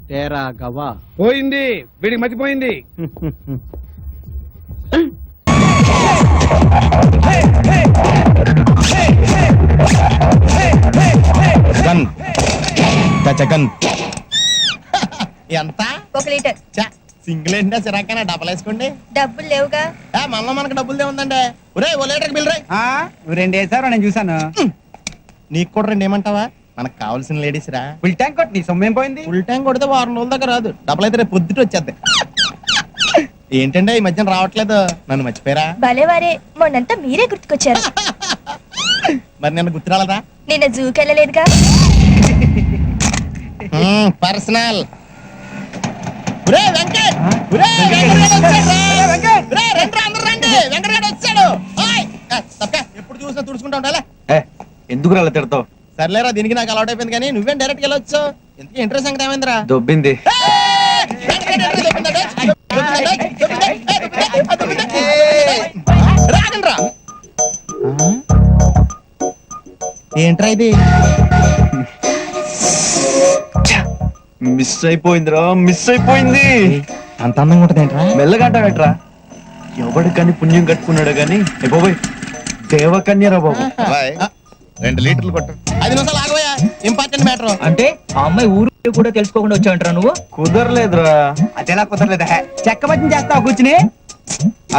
తేరా గవా పోయింది, వీడికి మతిపోయింది. గన్ గన్ ఎంత 1 లీటర్. సింగిల్ ఏంటా సిరాకైనా డబ్బులు వేసుకోండి. డబ్బులు లేవుగా. మళ్ళీ మనకు డబ్బులు ఉందండి. ఒరే ఓ లీటర్కి బిల్ రాయ్. నువ్వు 2 వేసారు నేను చూసాను. నీకు కూడా 2 ఏమంటావా? మనకు కావాల్సిన లేడీస్ రా. ఫుల్ ట్యాంక్ కొట్టి నీ సొమ్మేం పోయింది. ఫుల్ ట్యాంక్ కొడితే వారం రోజుల దాకా రాదు. డబ్బులు అయితే రేపు పొద్దుట వచ్చేద్ది. ఏంటంటే ఈ మధ్యన రావట్లేదు, నన్ను మర్చిపోయారా? భలేవారే, మొన్నంతా మీరే గుర్తుకొచ్చారు. మరి నిన్న గుర్తు రాలేదా? నిన్న జూకి వెళ్ళలేదుగా. పర్సనల్. ఎప్పుడు చూసినా తుడుచుకుంటా ఉండాలి. ఎందుకు అలా తిడతావు? సర్లేరా, దీనికి నాకు అలవాటు అయిపోయింది. కానీ నువ్వేం డైరెక్ట్ వెళ్ళొచ్చు. ఎందుకు ఇంట్రెస్ట్ సంగతి ఏమైందిరా? దొబ్బింది. రాగండ్రా. ఏంట్రా ఇది? మిస్ అయిపోయిందిరా, మిస్ అయిపోయింది. అంత అందంగా ఉంటుంది ఏంట్రా? మెల్లగంటావేట్రా? ఎవడు కానీ పుణ్యం కట్టుకున్నాడు గాని బాబోయ్, దేవకన్యరా బాబు. 2 లీటర్లు కొట్టు. 5 నిమిషాలు ఆగవయ్యా, ఇంపార్టెంట్ మ్యాటర్. అంటే ఆ అమ్మాయి ఊరు కూడా తెలుసుకోకుండా వచ్చావంటారా నువ్వు? కుదరలేదురా. అదేలా కుదరలేదా? చెక్క బజ్జం చేస్తావు కూర్చుని.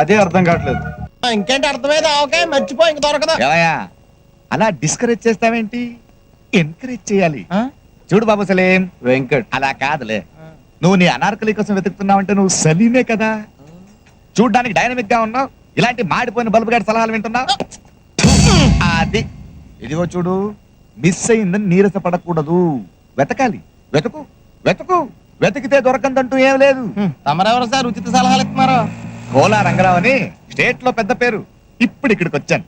అదే అర్థం కావట్లేదు. ఇంకేంటి అర్థమైంది? ఓకే, మర్చిపో, ఇంక దొరకదు. అలా డిస్కరేజ్ చేస్తావేంటి? ఎంకరేజ్ చేయాలి. చూడు బాబు సలీం, వెంకట్ అలా కాదులే. నువ్వు నీ అనార్కలి కోసం వెతుకుతున్నావంటే నువ్వు సలీమే కదా. చూడ్డానికి డైనమిక్ గా ఉన్నావు, ఇలాంటి మాడిపోయిన బల్బు గారి సలహాలు వింటున్నావు. అది ఇదిగో చూడు, మిస్ అయిందని నీరసపడకూడదు. వెతకాలి, వెతుకు వెతుకు, వెతికితే దొరకందంటూ ఏం లేదు. తమరెవరు సార్ ఉచిత సలహాలు ఇస్తున్నారు? కోలా రంగరావు అని స్టేట్ లో పెద్ద పేరు. ఇప్పుడు ఇక్కడికి వచ్చాను.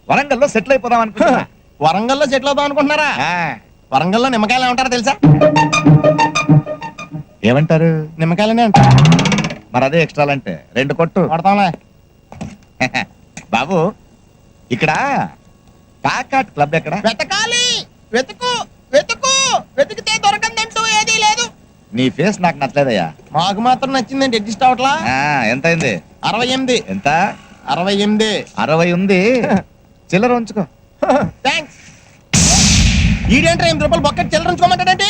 వరంగల్లో సెటిల్ అయిపోదాం అనుకుంటున్నా. వరంగల్లో సెటిల్ అవుదాం అనుకుంటున్నారా? వరంగల్లో నిమ్మకాయలు ఏమంటారో తెలుసా? ఏమంటారు? నిమ్మకాయలనే అంటారు. మరి అదే ఎక్స్ట్రా అంటే 2 కొట్టు. కొడతాంలే. బాబు, ఇక్కడ కాకాట్ క్లబ్ ఎక్కడ? వెతకాలి, వెతుకు వెతుకు, వెతికితే దొరకందంటూ ఏదీ లేదు. నీ ఫేస్ నాకు నచ్చలేదయ్యా. మాకు మాత్రం నచ్చిందండి, అడ్జస్ట్ అవట్లా. ఎంత అయింది? 68. ఎంత? 68. 60 ఉంది. చిల్లర ఉంచుకో. థ్యాంక్స్. ఈడేంట్రా 8 రూపాయలు బొక్కటి చిల్లర ఉంచుకోమంటాడంటే?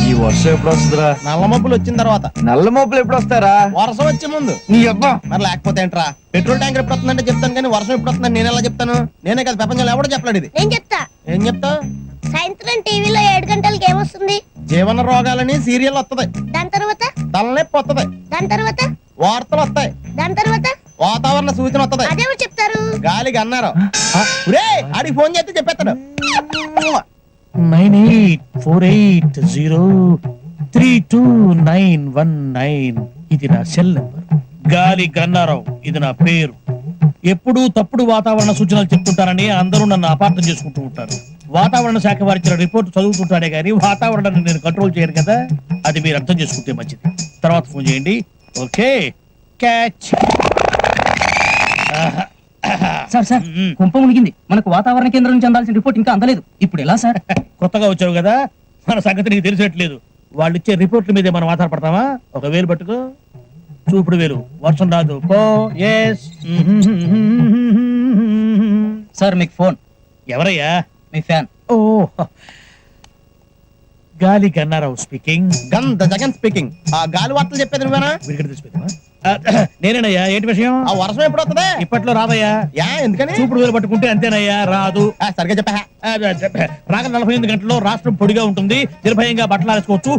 ఈ వర్షం ఎప్పుడు వస్తుందిరా? నల్ల మబ్బులు వచ్చిన తర్వాత. నల్ల మోపులు ఎప్పుడు వస్తారా? వర్షం వచ్చే ముందు. నీ అబ్బా. మరి లేకపోతే ఏంట్రా? పెట్రోల్ ట్యాంకర్ ఎప్పుడు వస్తుందంటే చెప్తాను, కానీ వర్షం ఎప్పుడు వస్తుందని నేను ఎలా చెప్తాను? నేనే కదా ప్రపంచంలో ఎవడో చెప్పలేడు ఇది. నేను చెప్తా. ఏం చెప్తావు? సాయంత్రం టీవీలో 7 గంటలకి ఏమొస్తుంది? జీవన రోగాలని సీరియల్ వస్తుంది. దాని తర్వాత? తలనొప్పి వస్తుంది. దాని తర్వాత? వార్తలు వస్తాయి. దాని తర్వాత? వాతావరణ సూచన వస్తుంది. అదేమో చెప్తారు. గాలికి అన్నారు. ఆడికి ఫోన్ చేస్తే చెప్పేస్తాడు. 9848032919 ఇది నా సెల్ నెంబర్. గాలి గన్నారావు ఇది నా పేరు. ఎప్పుడూ తప్పుడు వాతావరణ సూచనలు చెప్తుంటారని అందరూ నన్ను అపార్థం చేసుకుంటూ ఉంటారు. వాతావరణ శాఖ వారిచ్చిన రిపోర్ట్ చదువుతుంటాడే గానీ వాతావరణాన్ని నేను కంట్రోల్ చేయను కదా. అది మీరు అర్థం చేసుకుంటే మంచిది. తర్వాత ఫోన్ చేయండి. Okay, catch. సార్ సార్, కుంప మునిగింది. మనకు వాతావరణ కేంద్రం నుంచి అందాల్సిన రిపోర్ట్ ఇంకా అందలేదు. ఇప్పుడు ఎలా సార్? కొత్తగా వచ్చావు కదా, మన సంగతి నీకు తెలిసేట్లేదు. వాళ్ళు ఇచ్చే రిపోర్ట్ల మీదే మనం ఆధారపడతామా? 1,000 పట్టుకో, చూపుడు వేలు. వర్షం రాదు పో. ఎస్ సార్ మీకు ఫోన్. ఎవరయ్యా? మీ ఫ్యాన్. ఓ, గాలి గన్నారావు స్పీకింగ్. జగన్ స్పీకింగ్. ఆ గాలి వార్తలు చెప్పేది నువ్వేనా? విడిగడ తీసిపోతావా? నేనేనయ్యా. ఏంటి విషయం? ఆ వర్షం ఎప్పుడు వస్తుంది? ఇప్పట్లో రాదయ్యా. ఎందుకని? చూపుడు వేలు పట్టుకుంటే అంతేనయ్యా, రాదు. సరిగ్గా చెప్పా. రాగ 48 గంటల్లో రాష్ట్రం పొడిగా ఉంటుంది. నిర్భయంగా బట్టలు వేసుకోవచ్చు,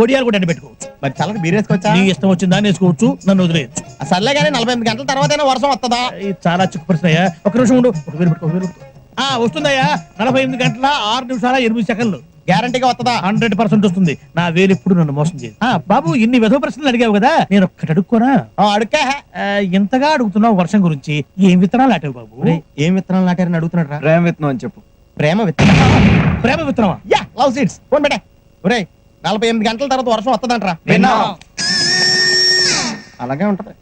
ఒడియాలు కూడా ఎండబెట్టుకోవచ్చు. మరి చల్లకి బీరేసుకోవచ్చా? నీ ఇష్టం వచ్చిందా వేసుకోవచ్చు, నన్ను వదిలేయచ్చు. సర్లే కానీ 48 గంటల తర్వాత వర్షం వస్తుందా? చాలా చిక్కు ప్రశ్న అయ్యా. ఒక నిమిషం ఉండు. 1,000 పట్టుకో, 1,000 పట్టుకో. వస్తుందయ్యా. 48 గంటల 6 నిమిషాల 8 సెకండ్లు. గ్యారంటీగా వస్తుందా? 100% వస్తుంది. నా వేలు ఎప్పుడు నన్ను మోసం చేయదు. బాబు, ఇన్ని వెధవ ప్రశ్నలు అడిగావు కదా, నేను ఒక్కటి అడుక్కోనా? అడుక్కా. ఇంతగా అడుగుతున్నావు వర్షం గురించి. ఏం విత్తనాలు నాటావు బాబు? ఏం విత్తనాలు నాటారని అడుగుతున్నాడు. ప్రేమ విత్తనం అని చెప్పు. ప్రేమ విత్తనం. ప్రేమ విత్తనమా? Yeah, love seeds. ఫోన్ పెట్టే. ఒరేయ్, 48 గంటల తర్వాత వర్షం వస్తుందంటరా. అలాగే ఉంటది.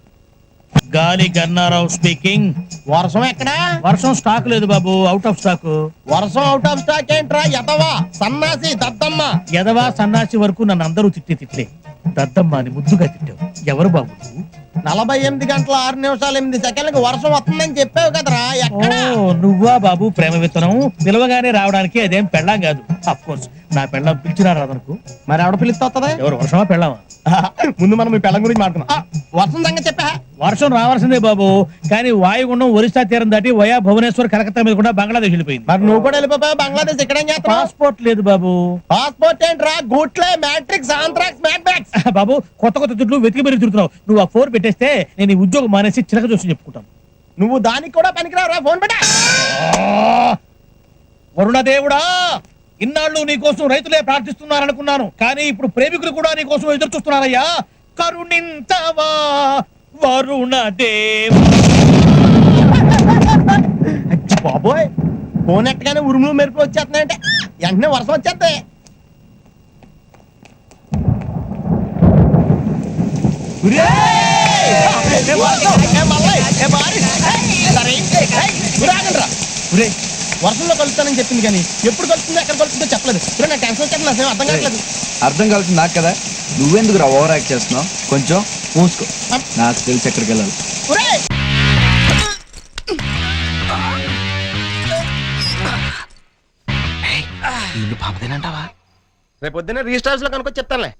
గాలి గన్నారావు స్పీకింగ్. వర్షం ఎక్కడా? వర్షం స్టాక్ లేదు బాబు, అవుట్ ఆఫ్ స్టాక్. వర్షం అవుట్ ఆఫ్ స్టాక్ ఏంట్రా ఎదవా సన్నాసి దద్దమ్మ. ఎదవా సన్నాసి వరకు నన్ను అందరూ తిట్లే. దద్దమ్మ అని ముద్దుగా తిట్టావు. ఎవరు బాబు నువ్వు? 48 గంటల 6 నిమిషాలు 8 సెకండ్లకు వర్షం వస్తుందని చెప్పావు కదరా, ఓ ఎక్కడ? నువ్వా బాబు ప్రేమ విత్తనం? పిలవగానే రావడానికి అదేం పెళ్ళాం కాదు. అఫ్ కోర్స్ నా పెళ్ళం పిలిచినా రాదనుకో. మరి ఎవడ పిలుస్తా వస్తుందా? ఎవరు వర్షమా పెళ్ళామా? ముందు మనం మీ పెళ్ళం గురించి మాట్లాడుకున్నాం. వర్షం సంగతి చెప్పా. వర్షం రావాల్సిందే బాబు, కానీ వాయుగుండం ఒరిస్సా తీరం దాటి వయా భువనేశ్వర్ కలకత్తా మీద కూడా బంగ్లాదేశ్ వెళ్ళిపోయింది. మరి నువ్వు కూడా వెళ్ళిపోయావు బంగ్లాదేశ్. ఇక్కడ ఏం చేస్తావు? పాస్పోర్ట్ లేదు బాబు. పాస్పోర్ట్ ఏంట్రా? గూట్లే మ్యాట్రిక్స్ ఆంథ్రాక్స్ మ్యాట్ బ్యాగ్స్. బాబు కొత్త కొత్త దుడ్లు వెతికి మరీ తిరుగుతున్నావు. నువ్వు ఆ ఫోన్ పెట్టేస్తే నేను ఈ ఉద్యోగం మానేసి చిలక చూసి చెప్పుకుంటాను. నువ్వు దానికి కూడా పనికిరావురా, ఫోన్ పెట్టా. వరుణదేవుడా, ఇన్నాళ్ళు నీ కోసం రైతులే ప్రార్థిస్తున్నారనుకున్నాను, కానీ ఇప్పుడు ప్రేమికులు కూడా నీ కోసం ఎదురు చూస్తున్నారయ్యా. కరుణింతవా వరుణదేవ. బాబోయ్, ఫోన్ ఎట్టగానే ఉరుములు మెరుపులు వచ్చేస్తున్నాయంటే వెంటనే వర్షం వచ్చేస్తాయి. వర్షంలో కలుస్తానని చెప్పింది కానీ ఎప్పుడు కలుస్తుందో ఎక్కడ కలుస్తుందో చెప్పలేదు. ఇప్పుడు నాకు టెన్షన్ వచ్చేది, నాకు అర్థం కావట్లేదు. అర్థం కావాల్సింది నాకు కదా, నువ్వెందుకు ఓవర్ యాక్ట్ చేస్తున్నావు? కొంచెం మూసుకో, నాకు తెలిసి ఎక్కడికి వెళ్ళాలి. ఒరేయ్! పాపదేనంటావా? రేపు పొద్దున్న రిజిస్టర్ లో కనుక చెప్తానులే.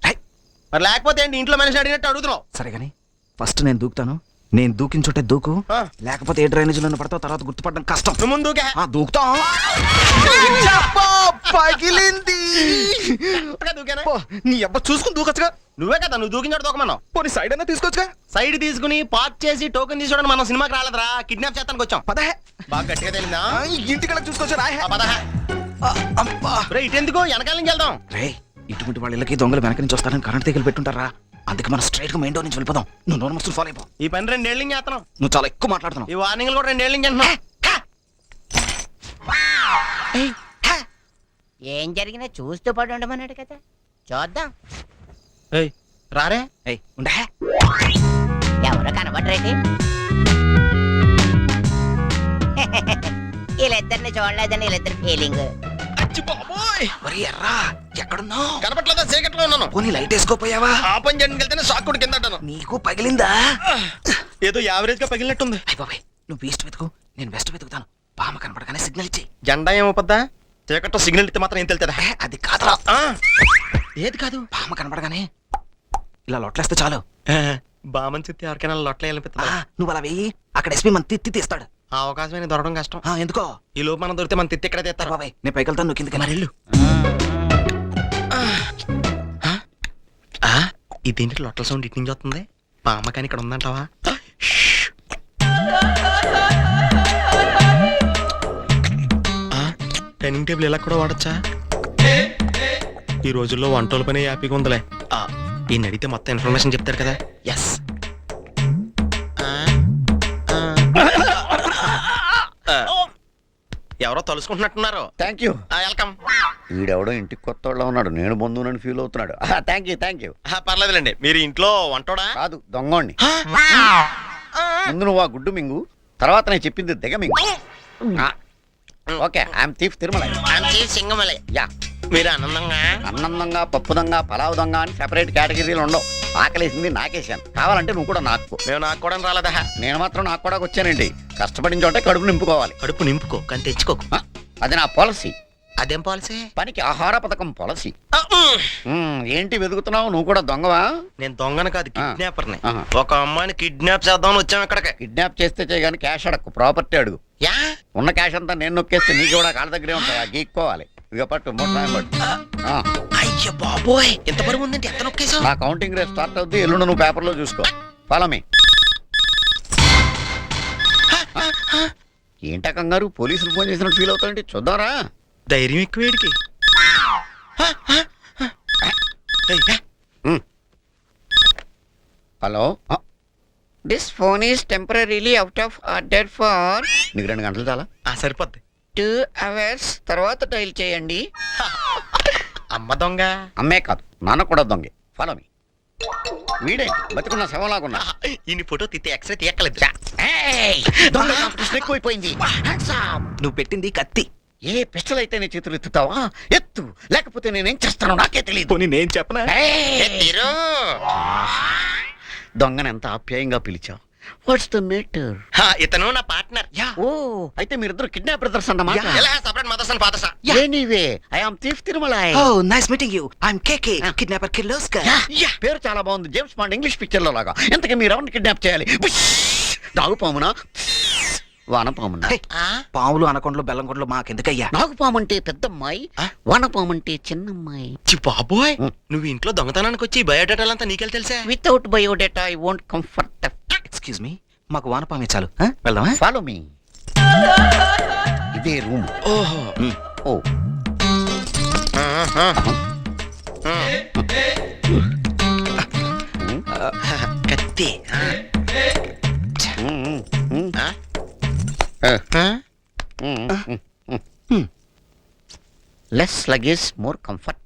మరి లేకపోతే ఏంటి, ఇంట్లో మనిషి అడిగినట్టు అడుగుతున్నావు. సరే గానీ ఫస్ట్ నేను దూకుతాను. నేను దూకిన చోటే దూకు, లేకపోతే ఏ డ్రైనేజ్ లో పడతావు, తర్వాత గుర్తుపడడం కష్టం. నువ్వు ముందు దూకా. దూకుతాం. పగిలింది. దూకానా? నీ అబ్బా చూసుకుని దూకొచ్చుగా. నువ్వే కదా నువ్వు దూకిన చోట దూకమన్నావు. పోనీ సైడ్ అయినా తీసుకోవచ్చుగా. సైడ్ తీసుకుని పార్క్ చేసి టోకెన్ తీసుకోవడానికి మనం సినిమాకి రాలేదురా, కిడ్నాప్ చేస్తానికి వచ్చాం. పదే బాగా గట్టిగా తెలిందా? ఇంటికి చూసుకోవచ్చు రాయ్. రే ఇటెందుకు, వెనకాల నుంచి వెళ్దాం. రే ఇటువంటి వాళ్ళ ఇళ్ళకి దొంగలు వెనక నుంచి వస్తారని కరెంట్ తీగలు పెట్టుంటారా, అందుకే మనం స్ట్రైట్ గా మెయిన్ డోర్ నుంచి వెళ్ళిపోదాం. నువ్వు నోరు మస్తులు ఫాలో అయిపో. ఈ పని 2 ఏళ్ళ నుంచి చేస్తున్నాం. నువ్వు చాలా ఎక్కువ మాట్లాడుతున్నావు. ఈ వార్నింగ్ కూడా 2 ఏళ్ళ నుంచి అంటున్నాం. ఏం జరిగినా చూస్తూ పడి ఉండమన్నాడు కదా, చూద్దాం. రారే. ఉండే ఎవరు కనబడరేంటి? వీళ్ళిద్దరిని చూడలేదని వీళ్ళిద్దరు ఫీలింగ్. ఎర్రా ఎక్కడున్నావు? కనపట్లేదా? చీకట్లో ఉన్నాను. పోనీ లైట్ వేసుకోపోయావా? ఆ పని చేయడానికి వెళ్తేనే షాక్ కూడా కింద అంటాను. నీకు పగిలిందా? ఏదో యావరేజ్ గా పగిలినట్టుంది. అయ్య బాబాయ్, నువ్వు ఈస్ట్ వెతుకు, నేను వెస్ట్ వెతుకుతాను. పామ కనపడగానే సిగ్నల్ ఇచ్చి. జెండా ఏమవుద్దా? చీకట్లో సిగ్నల్ ఇస్తే మాత్రం ఏం తెలుతుందా? అది కాదురా. ఏది కాదు? పామ కనపడగానే ఇలా లొట్లేస్తే చాలు. బామన్ చిత్తి ఎవరికైనా లొట్ల వెళ్ళిపోతుందా? నువ్వు అలా వెయ్యి, అక్కడ ఎస్పీ మన తిత్తి తీస్తాడు. ఆ అవకాశం దొరకడం కష్టం. ఎందుకో? ఈ లోపు మనం దొరికితే మన తిత్తి ఎక్కడ తీస్తారు. బాబాయ్ నేను పైకి వెళ్తాను, నువ్వు కిందకి మరి వెళ్ళు. ఇదేంటి లొట్టల సౌండ్ ఇటు నుంచి వస్తుంది? పామ కానీ ఇక్కడ ఉందంటావా? డైనింగ్ టేబుల్ ఇలా కూడా వాడచ్చా? ఈ రోజుల్లో వంటల పని హ్యాపీగా ఉందిలే. ఈయన అడిగితే మొత్తం ఇన్ఫర్మేషన్ చెప్తారు కదా. ఎస్. ఎవరో తలుసుకుంటున్నట్టున్నారు. Thank you. వెల్కమ్. వీడెవడో ఇంటికి కొత్త వాళ్ళ ఉన్నాడు, నేను బంధువునని ఫీల్ అవుతున్నాడు. Thank you. పర్లేదులేండి. మీరు ఇంట్లో వంటోడా? కాదు, దొంగోణ్ణి. ముందు నువ్వు ఆ గుడ్డు మింగు, తర్వాత నేను చెప్పింది దిగ మింగు. Okay, I'm thief Tirumala. సింగమలే. యా. మీరు ఆనందంగా అన్నం దొంగ, పప్పు దొంగ, పలావ్ దొంగ అని సెపరేట్ కేటగిరీలు ఉండవు. ఆకలేసింది నాకేసాను, కావాలంటే నువ్వు కూడా నాకు. మేము నాకు కూడా రాలేదా? నేను మాత్రం నాకు కూడా వచ్చానండి. కష్టపడిన చోటే కడుపు నింపుకోవాలి. కడుపు నింపుకో కానీ తెచ్చుకోకు. అది నా పాలసీ. అదేం పాలసీ? పనికి ఆహార పథకం పాలసీ. ఏంటి వెతుకుతున్నావు? నువ్వు కూడా దొంగవా? నేను దొంగను కాదు, కిడ్నాపర్ని. ఆహా. ఒక అమ్మాయిని కిడ్నాప్ చేద్దామని వచ్చాం ఇక్కడికి. కిడ్నాప్ చేస్తే చేయగాని క్యాష్ అడక్కు, ప్రాపర్టీ అడుగు. యా, ఉన్న క్యాష్ అంతా నేను నొక్కేస్తే నీకు కూడా కాళ్ళ దగ్గరే ఉంటాయా, గీక్కోవాలి. ఇక పట్టు, పట్టు. అయ్య బాబోయ్, ఎంత బరువు ఉందంటే ఎంత నొక్కేసావు? నా కౌంటింగ్ రేట్ స్టార్ట్ అవుద్ది, ఎల్లుండి నువ్వు పేపర్లో చూసుకో. Follow me. ఏంటా కంగారు? పోలీసులు ఫోన్ చేసినట్టు ఫీల్ అవుతాయంటే చూద్దాంరా. ధైర్యం ఎక్కువ వీడికి. Hello, this phone is temporarily out of order for. నీకు 2 గంటలు చాలా? సరిపోద్ది. 2 hours తర్వాత డైల్ చేయండి. అమ్మ దొంగ. అమ్మే కాదు, నాన్న కూడా దొంగే. Follow me. వీడేంటి బతుకున్న శవంలాగున్నా ఈ ఫోటో తీస్తే ఎక్స్రే తీయక్కలేదు దొంగ కాంపిటీషన్ ఎక్కువైపోయింది Hands up. నువ్వు పెట్టింది కత్తి ఏ పిస్టల్ అయితే నీ చేతులు ఎత్తుతావా ఎత్తు లేకపోతే నేనేం చేస్తానో నాకే తెలియదు నేను చెప్పనా దొంగను ఎంత ఆప్యాయంగా పిలిచావు వాట్స్ ద మ్యాటర్ ఇతను నా పార్ట్నర్ ఓ అయితే మీరిద్దరు కిడ్నాప్ బ్రదర్స్ అన్నమాట separate mothers and fathers anyway I am thief Tirumalai nice meeting you I'm KK kidnapper Kirloskar పేరు చాలా బాగుంది జేమ్స్ బాండ్ ఇంగ్లీష్ పిక్చర్ లో లాగా ఎంతకీ మీరు ఎవరిని కిడ్నాప్ చేయాలి నాగుపామునా వానపామునా పాములు అనకొండలు బెల్లంకొండలు మాకెందుకయ్యా నాగుపాము అంటే పెద్దమ్మాయి వానపాము అంటే చిన్నమ్మాయి బాబోయ్ నువ్వు ఇంట్లో దొంగతనానికి వచ్చి బయోడేటాలంతా నీకెళ్ళి తెలుసా without biodata I won't comfort excuse me మాకు వానపామే చాలు వెళ్దామా ఫాలో మీ ఇదే రూమ్ ఓహో ఓ కత్తి లెస్ లగేజ్ మోర్ కంఫర్ట్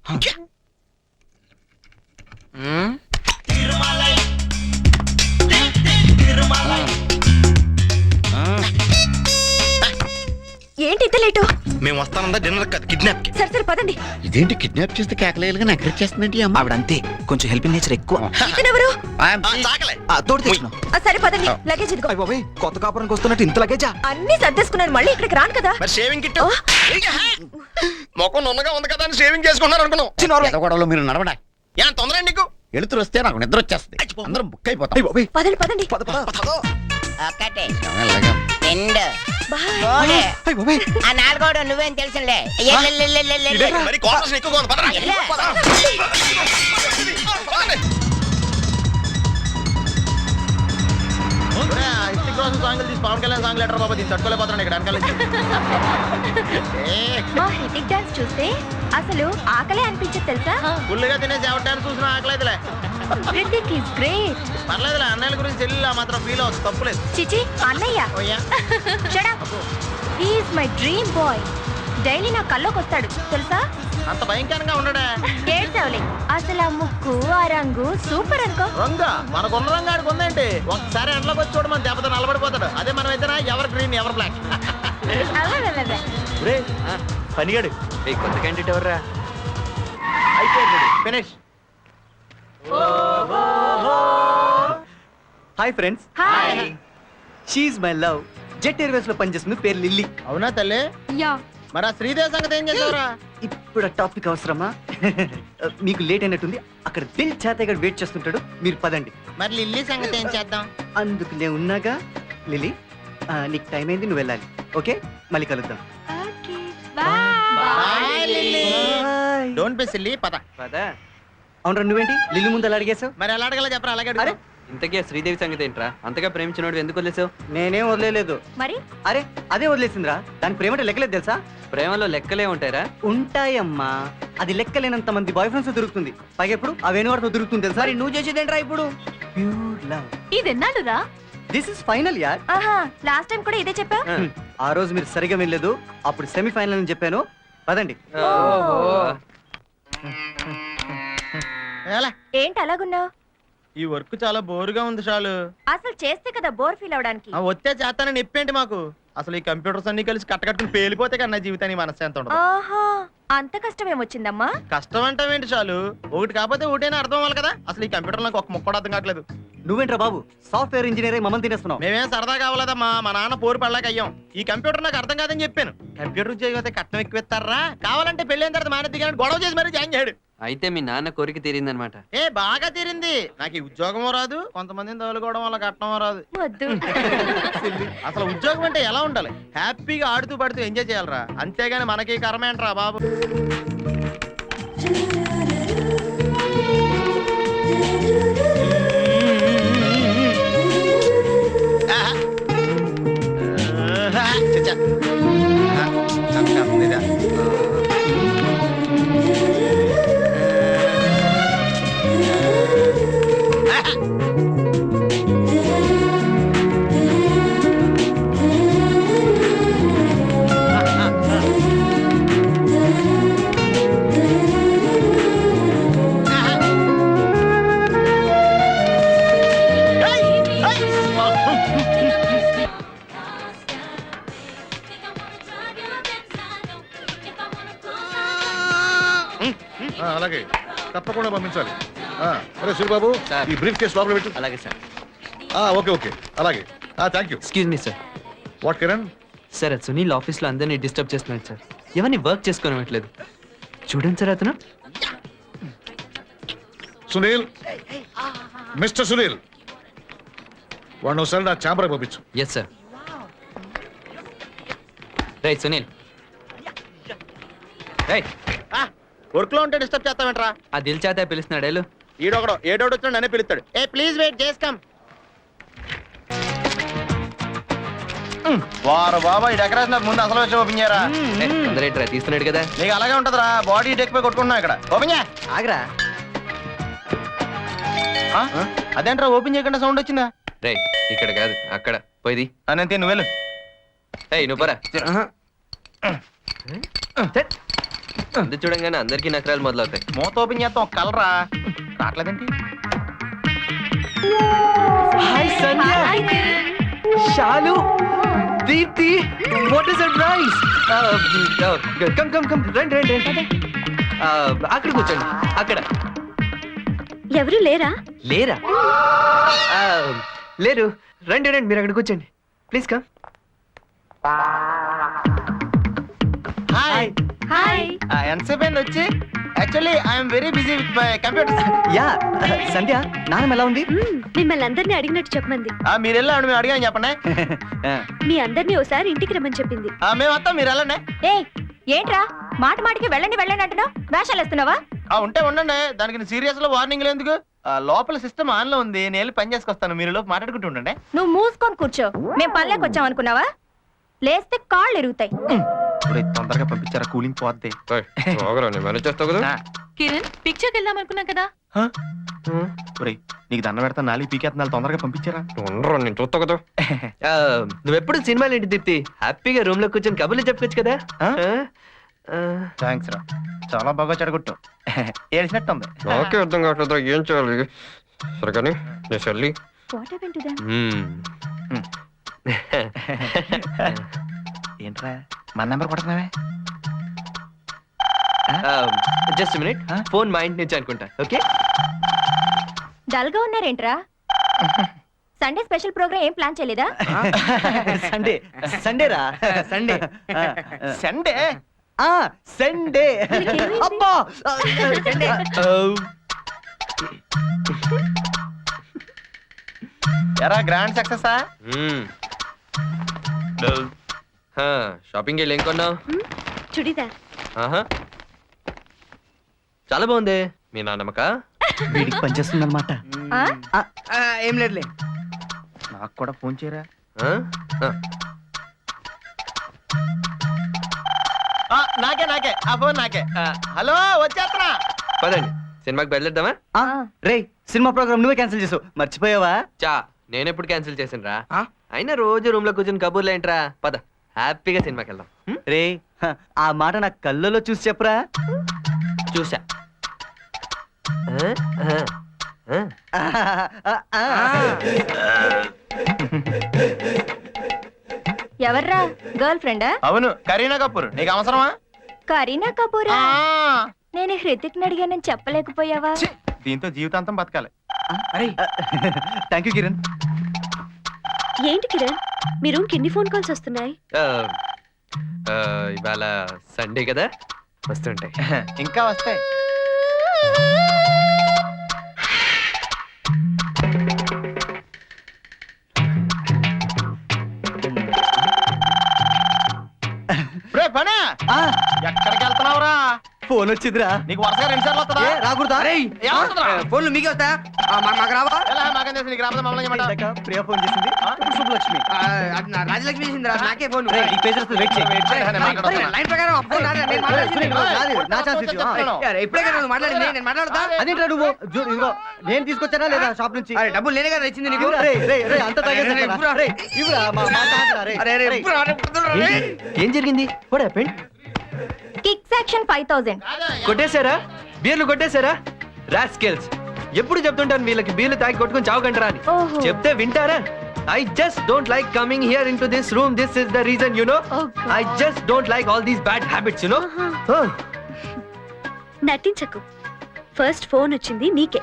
ఏంటి ఇంత లేటు మేము వస్తానందా డిన్నర్ కాదు కిడ్నాప్ కి సరే సరే పదండి. ఇదేంటి కిడ్నాప్ చేస్తే కేకలేలుగా నకరెట్ చేస్తుందండి అమ్మ ఆవిడంతే కొంచెం హెల్పింగ్ నేచర్ ఎక్కువ ఇతనెవరు? తోడు తెచ్చుకున్నాం సరే పదండి, లగేజ్ ఇదిగో. కొత్త కాపురానికి వస్తున్నట్టు ఇంత లగేజా అన్ని సర్దేసుకున్నాను, మళ్ళీ ఇక్కడికి రాను కదా. మరి షేవింగ్ కిట్ మొఖం నున్నగా ఉంది కదా అని షేవింగ్ చేసుకున్నారు అనుకున్నాం గొడవలో మీరు నడవడా ఏం తొందర నీకు వెళుతురు వస్తే నాకు నిద్ర వచ్చేస్తుంది అందరం బుక్ అయిపోతాం పదండి పదండి. ఒకటి అలాగా. రెండు బాయ్. మూడు ఆ నాలుగోడు నువ్వేం తెలుసులే మరి కాంపిటీషన్ ఎక్కువగా ఉంది పదరా సాంగ్లు తీసి పవన్ కళ్యాణ్ సాంగ్ లెటర్ బాబా దీన్ని తట్టుకోలేకపోతున్నాను ఇక్కడ వెనకాల మా హిటిక్ డాన్స్ చూస్తే అసలు ఆకలే అనిపించదు తెలుసా. ఫుల్గా తినేసి ఎవరి డాన్స్ చూసినా ఆకలేదులే రితిక్ ఈస్ గ్రేట్. పర్లేదులే అన్నయ్యల గురించి చెల్లి మాత్రం ఫీల్ అవుతుంది తప్పులేదు చిచి అన్నయ్య. Shut up. He is my dream boy. Daily నా కల్లోకి వస్తాడు తెలుసా. అంత భయంకరంగా ఉండడా ఏడ్చావులే, అసలు ఆ ముక్కు ఆ రంగు సూపర్ అనుకో. రంగా మనకున్న రంగు ఆడికి ఉందేంటి ఒకసారి ఎండలోకి వచ్చి చూడ మన దెబ్బతో నలబడిపోతాడు అదే మనం అయితే ఎవర్ గ్రీన్ ఎవర్ బ్లాక్ పనిగాడు కొత్త క్యాండిడేట్ ఎవర్రా అయిపోయింది finish hi friends, hi. She my love. Jet Airways లో పనిచేస్తుంది, పేరు లిల్లీ. అవునా తల్లి యా. మరి ఆ శ్రీదేవి సంగతి ఏం చేసావురా ఇప్పుడు ఆ టాపిక్ అవసరమా? మీకు లేట్ అయినట్టుంది, అక్కడ దిల్ చేతగా వెయిట్ చేస్తుంటాడు, మీరు పదండి. మరి లిల్లీ సంగతి ఏం చేద్దాం అందుకు నేను ఉన్నాగా. లిల్లీ, నీకు టైం అయింది, నువ్వు వెళ్ళాలి. ఓకే, మళ్ళీ కలుద్దాం. Okay bye. Don't be silly పద పదా. అవునరా, నువ్వేంటి లిల్లీ ముందు అలా అడిగేసావు? మరి ఎలా అడగల చెప్పరా అలాగే అరే, ఇంతకీ శ్రీదేవి సంగతి ఏంట్రా? అంతగా ప్రేమించినోడు ఎందుకు వదిలేసావు? నేనేం వదిలేదు. మరి అరే, అదే వదిలేసిందిరా. దానికి ప్రేమంటే లెక్కలేదు తెలుసా? ప్రేమలో లెక్కలే ఉంటాయరా? ఉంటాయమ్మా, అది లెక్కలేనంత మంది బాయ్ ఫ్రెండ్స్ దొరుకుతుంది. పైగా ఎప్పుడు ఆ వేణువాడితో దొరుకుతుంది తెలుసా? నువ్వు చేసేదేంట్రా ఇప్పుడు ప్యూర్ లవ్. ఇది ఎన్నాడురా? దిస్ ఇస్ ఫైనల్ యార్. ఆహా, లాస్ట్ టైం కూడా ఇదే చెప్పా. ఆ రోజు మీరు సరిగా వెళ్ళలేదు, అప్పుడు సెమీఫైనల్ అని చెప్పాను. పదండి. ఎలా ఏంటి అలాగున్నావు? ఈ వర్క్ చాలా బోరుగా ఉంది చాలు అసలు చేస్తే కదా బోర్ ఫీల్ అవడానికి. వచ్చే చేస్తానని చెప్పేంటి మాకు అసలు ఈ కంప్యూటర్స్ అన్ని కలిసి కట్టకట్టుకుని పేలిపోతే కన్నా జీవితానికి మనశ్శాంతి ఉండదు ఆహా, అంత కష్టం ఏమొచ్చిందమ్మా? కష్టం అంటావేంటి చాలు ఒకటి కాకపోతే ఒకటైనా అర్థం అవ్వాలి కదా అసలు ఈ కంప్యూటర్ నాకు ఒక ముక్క కూడా అర్థం కావట్లేదు నువ్వేంట్రా బాబు, సాఫ్ట్వేర్ ఇంజనీర్ అయి మమ్మల్ని తినేస్తున్నావు. మేమేం సరదా కావాలదమ్మా మా నాన్న పోరు పడలేక అయ్యాం ఈ కంప్యూటర్ నాకు అర్థం కాదని చెప్పాను కంప్యూటర్ చేయకపోతే కట్నం ఎక్కువ ఇస్తారా కావాలంటే పెళ్ళైన తర్వాత మానేది కానీ గొడవ చేసి మరీ జాయిన్ చేయడు అయితే మీ నాన్న కోరిక తీరిందనమాట. ఏ బాగా తీరింది నాకు ఈ ఉద్యోగం రాదు కొంతమందిని తగులుకోవడం వల్ల కట్నం రాదు వద్దు. అసలు ఉద్యోగం అంటే ఎలా ఉండాలి హ్యాపీగా ఆడుతూ పడుతూ ఎంజాయ్ చేయాలరా అంతేగాని మనకి కర్మ ఏంట్రా బాబు అలాగే తప్పకుండా పంపించాలి. అరే సూరిబాబు ఈ బ్రీఫ్ కేసు లోపల పెట్టు. అలాగే సార్. ఓకే ఓకే అలాగే. Thank you. Excuse me sir. What Kiran? Sir అది సునీల్ ఆఫీస్లో అందరినీ డిస్టర్బ్ చేస్తున్నాడు సార్. ఎవరిని వర్క్ చేసుకోనివ్వట్లేదు. చూడండి సార్ అతను. సునీల్, మిస్టర్ సునీల్, వాడిని ఒకసారి నా ఛాంబర్కి పంపించు. Yes sir. Right Sunil. Work లో ఉంటే డిస్టర్బ్ చేస్తామంటరా? ఆ దిల్ చేత పిలుస్తున్నాడు వెళ్ళు. ఈడొకడు ఏ డౌట్ వచ్చినా నన్నే పిలుస్తాడు. ప్లీజ్ వెయిట్ చేసుకోం. వారు బాబా ఈ డెకరేషన్ ముందు అసలు వచ్చి ఓపెన్ చేయరా? అందరేట్రా తీస్తున్నాడు కదా. నీకు అలాగే ఉంటదిరా, బాడీ డెక్ పై కొట్టుకుంటున్నావు ఇక్కడ. ఓపెన్ చేయ. ఆగరా. అదేంట్రా ఓపెన్ చేయకుండా సౌండ్ వచ్చిందా? రైట్ ఇక్కడ కాదు అక్కడ పోయిది. అనంతే నువ్వు వెళ్ళు. ఏయ్ నువ్వు పరా. అందు చూడంగానే అందరికీ నకరాలు మొదలవుతాయి. మూత ఓపెన్ చేస్తాం ఒక కలరా రావట్లేదేంటి? Hi Sandhya, Shalu, Deepti, what is surprise. Come come come రండి రండి రండి. అక్కడ కూర్చోండి. అక్కడ ఎవరు లేరా? లేరా? లేరు. రండి రండి మీరు అక్కడ కూర్చోండి ప్లీజ్. కమ్. హాయ్. హాయ్. ఎంతసేపు అయింది వచ్చి? Actually I'm very busy with my computer. Yeah Sandhya, నాన్నమ్మ ఎలా ఉంది? మిమ్మల్ని అందరినీ అడిగినట్టు చెప్పమంది. మీరు వెళ్ళండి, మేము అడిగాను చెప్పండి. మీ అందరినీ ఒకసారి ఇంటికి రమ్మని చెప్పింది. మేము వస్తాం, మీరు వెళ్ళండి. ఏయ్ ఏంట్రా మాట మాటికి వెళ్ళండి వెళ్ళండి అంటున్నావు? వేషాలు వేస్తున్నావా? ఉంటే ఉండండి, దానికి సీరియస్ లో వార్నింగ్ ఎందుకు? లోపల సిస్టమ్ ఆన్ లో ఉంది, నేను వెళ్ళి పని చేసుకొస్తాను, మీరు లోపు మాట్లాడుకుంటూ ఉండండి. నువ్వు మూసుకొని కూర్చో. మేము పల్లెకి వచ్చాం అనుకున్నావా? లేస్తే కాళ్ళు ఎరుగుతాయి. తొందరగా పంపించారా, కూలింగ్ పోద్ది. కిరణ్ పిక్చర్కి వెళ్దాం అనుకున్నాం కదా. నీకు దండ పెడతా, నాలుగు పీకేస్తున్నా, తొందరగా పంపించారా? నేను చూస్తా కదా. నువ్వెప్పుడు సినిమాలు ఏంటి దీప్తి? హ్యాపీగా రూమ్ లో కూర్చొని కబుర్లు చెప్పుకోవచ్చు కదా. థ్యాంక్స్ రా, చాలా బాగా చెడగొట్టావు. ఏడిసినట్టు ఉంది. నాకే అర్థం కావట్లేదు ఏం చేయాలి. సరే కానీ నేను చెల్లి. ఏంట్రా మన నెంబర్ కొడుతున్నావే? జస్ట్ మినిట్, ఫోన్ మా ఇంటి నుంచి అనుకుంటా. ఓకే. డల్ గా ఉన్నారేంట్రా? సండే స్పెషల్ ప్రోగ్రామ్ ఏం ప్లాన్ చేయలేదా? సండే సండేరా సండే సండే సండే అబ్బా సండే. ఎరా గ్రాండ్ సక్సెసా? షాపింగ్ వెళ్ళి ఏం కొన్నావు? చుడిదార్. చాలా బాగుంది. మీ నాన్నమ్మక వీడికి పనిచేస్తుంది అనమాట. ఏం లేదులే. నాకు కూడా ఫోన్ చేయరా? నాకే నాకే ఆ ఫోన్ నాకే. హలో వచ్చేస్తున్నా. పదండి సినిమాకి బయలుదేద్దామా? రే సినిమా ప్రోగ్రామ్ నువ్వే క్యాన్సిల్ చేసావు, మర్చిపోయావా? చా నేను ఎప్పుడు క్యాన్సిల్ చేసాను రా. అయినా రోజు రూమ్ లో కూర్చొని కబుర్లు ఏంట్రా. పద హ్యాపీగా సినిమాకి వెళ్దాం. రే ఆ మాట నా కళ్ళలో చూసి చెప్పరా. చూసా. ఎవర్రా? గర్ల్ ఫ్రెండా? అవును, కరీనా కపూర్. నీకు అవసరమా? కరీనా కపూరా? నేను హృతిక్ అడిగానని చెప్పలేకపోయావా? దీంతో జీవితాంతం బతకాలి. Thank you Kiran. ఏంటి కిరణ్, మీ రూమ్ కి ఎన్ని ఫోన్ కాల్స్ వస్తున్నాయి? ఇవాళ సండే కదా, వస్తుంటాయి. ఇంకా వస్తాయి. పనా ఎక్కడికి వెళ్తున్నావురా? ఫోన్ వచ్చిందిరా. నీకు వరుసగా 2 సార్లు వస్తుందా? రాకూడదా? ఫోన్లు మీకే వస్తా, మాకు రావా? మాకేం తెలుసు, నీకు రాబోతే మమ్మల్ని చేయమంటావా? ప్రియా ఫోన్ చేసింది. శుభలక్ష్మి రాజలక్ష్మి చేసిందిరా. నాకే ఫోన్. లైన్ ప్రకారం ఇప్పుడే కదా నువ్వు మాట్లాడింది, నేను మాట్లాడతా. అదేంటా నువ్వు? ఇదిగో నేను తీసుకొచ్చానా లేదా షాప్ నుంచి? డబ్బులు నేనే కదా ఇచ్చింది నీకు. అంత ఏం జరిగింది? Kick section 5000 కొట్టేశారా? బీర్లు కొట్టేశారా? రాస్కెల్స్. ఎప్పుడు చెప్తుంటాను వీళ్ళకి బీర్లు తాగి కొట్టుకుని చావకంటారా అని. ఓహో. చెప్తే వింటారా? I just don't like coming here into this room. This is the reason, you know. Oh, God. I just don't like all these bad habits, you know. నటించకు, ఫస్ట్ ఫోన్ వచ్చింది నీకే.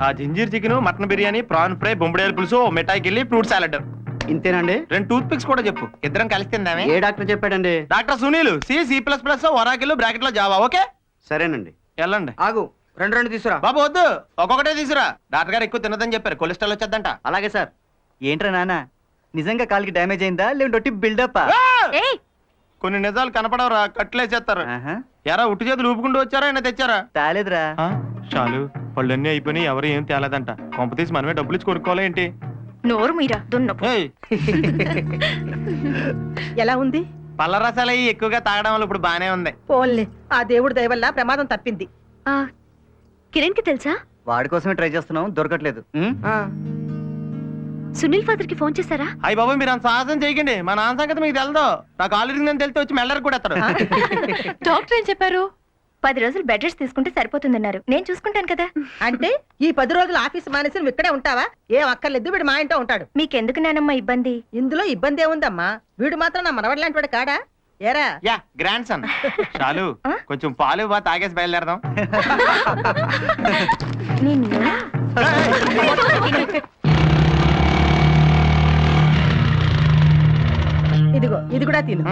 ఆ ginger chicken, mutton biryani, prawn fry, బొంబడేల పులుసు, మిఠాయికి వెళ్ళి fruit salad. ఇంతేనండి? 2 tooth pics కూడా చెప్పు, ఇద్దరం కలిసి తిందామే. ఏ డాక్టర్ చెప్పాడండి? Doctor Sunil, C++, Oracle, bracket లో జావా. ఓకే సరేనండి. వెళ్ళండి. ఆగు, రెండు తీసురా. బాబు వద్దు, ఒక్కొక్కటే తీసురా. డాక్టర్ గారు ఎక్కువ తినదని చెప్పారు, కొలెస్ట్రాల్ వచ్చేద్దంట. అలాగే సార్. ఏంట్రా నాన్న, నిజంగా కాలికి డ్యామేజ్ అయిందా లేదంటే బిల్డప్? ఏయ్, కొన్ని నిజాలు కనపడవరా, కట్లేసేస్తారు. ఎరా ఉట్టి చేతులు ఊపుకుంటూ వచ్చారా అయినా తెచ్చారా? తాలేదురా. చాలు, పళ్ళన్నీ అయిపోయినాయి, ఎవరు ఏం తేలేదంట. కొంప తీసి మనమే డబ్బులు ఇచ్చి కొనుక్కోవాలా ఏంటి? నోరు మీరా దున్నపు. ఏయ్, ఎలా ఉంది? పళ్ళ రసాలు అయ్యి ఎక్కువగా తాగడం వల్ల ఇప్పుడు బానే ఉంది. పోన్లే, ఆ దేవుడి దయ వల్ల ప్రమాదం తప్పింది. కిరణ్ కి తెలుసా? వాడి కోసమే ట్రై చేస్తున్నాం, దొరకట్లేదు. సునీల్ ఫాదర్ కి ఫోన్ చేశారా? అయ్యి బాబు మీరు అంత సాహసం చేయకండి, మా నాన్న సంగతి మీకు తెలదు. నాకు ఆల్రెడీ తెలితే వచ్చి మెల్లరికి కూడా ఎత్తాడు. డాక్టర్ ఏం చెప్పారు? 10 రోజులు బెడ్ రెస్ట్ తీసుకుంటే సరిపోతుందన్నారు. నేను చూసుకుంటాను కదా. అంటే ఈ 10 రోజులు ఆఫీస్ మానేసి నువ్వు ఇక్కడే ఉంటావా? ఏం అక్కర్లేదు, వీడు మా ఇంట్లో ఉంటాడు. మీకెందుకు నానమ్మ ఇబ్బంది? ఇందులో ఇబ్బంది ఏముందమ్మా? వీడు మాత్రం నా మనవడి లాంటి వాడు కాడా? ఏరా యా గ్రాండ్ సన్. చాలు, కొంచెం పాలు బా తాగేసి బయలుదేరదాం. ఇదిగో ఇది కూడా తిను.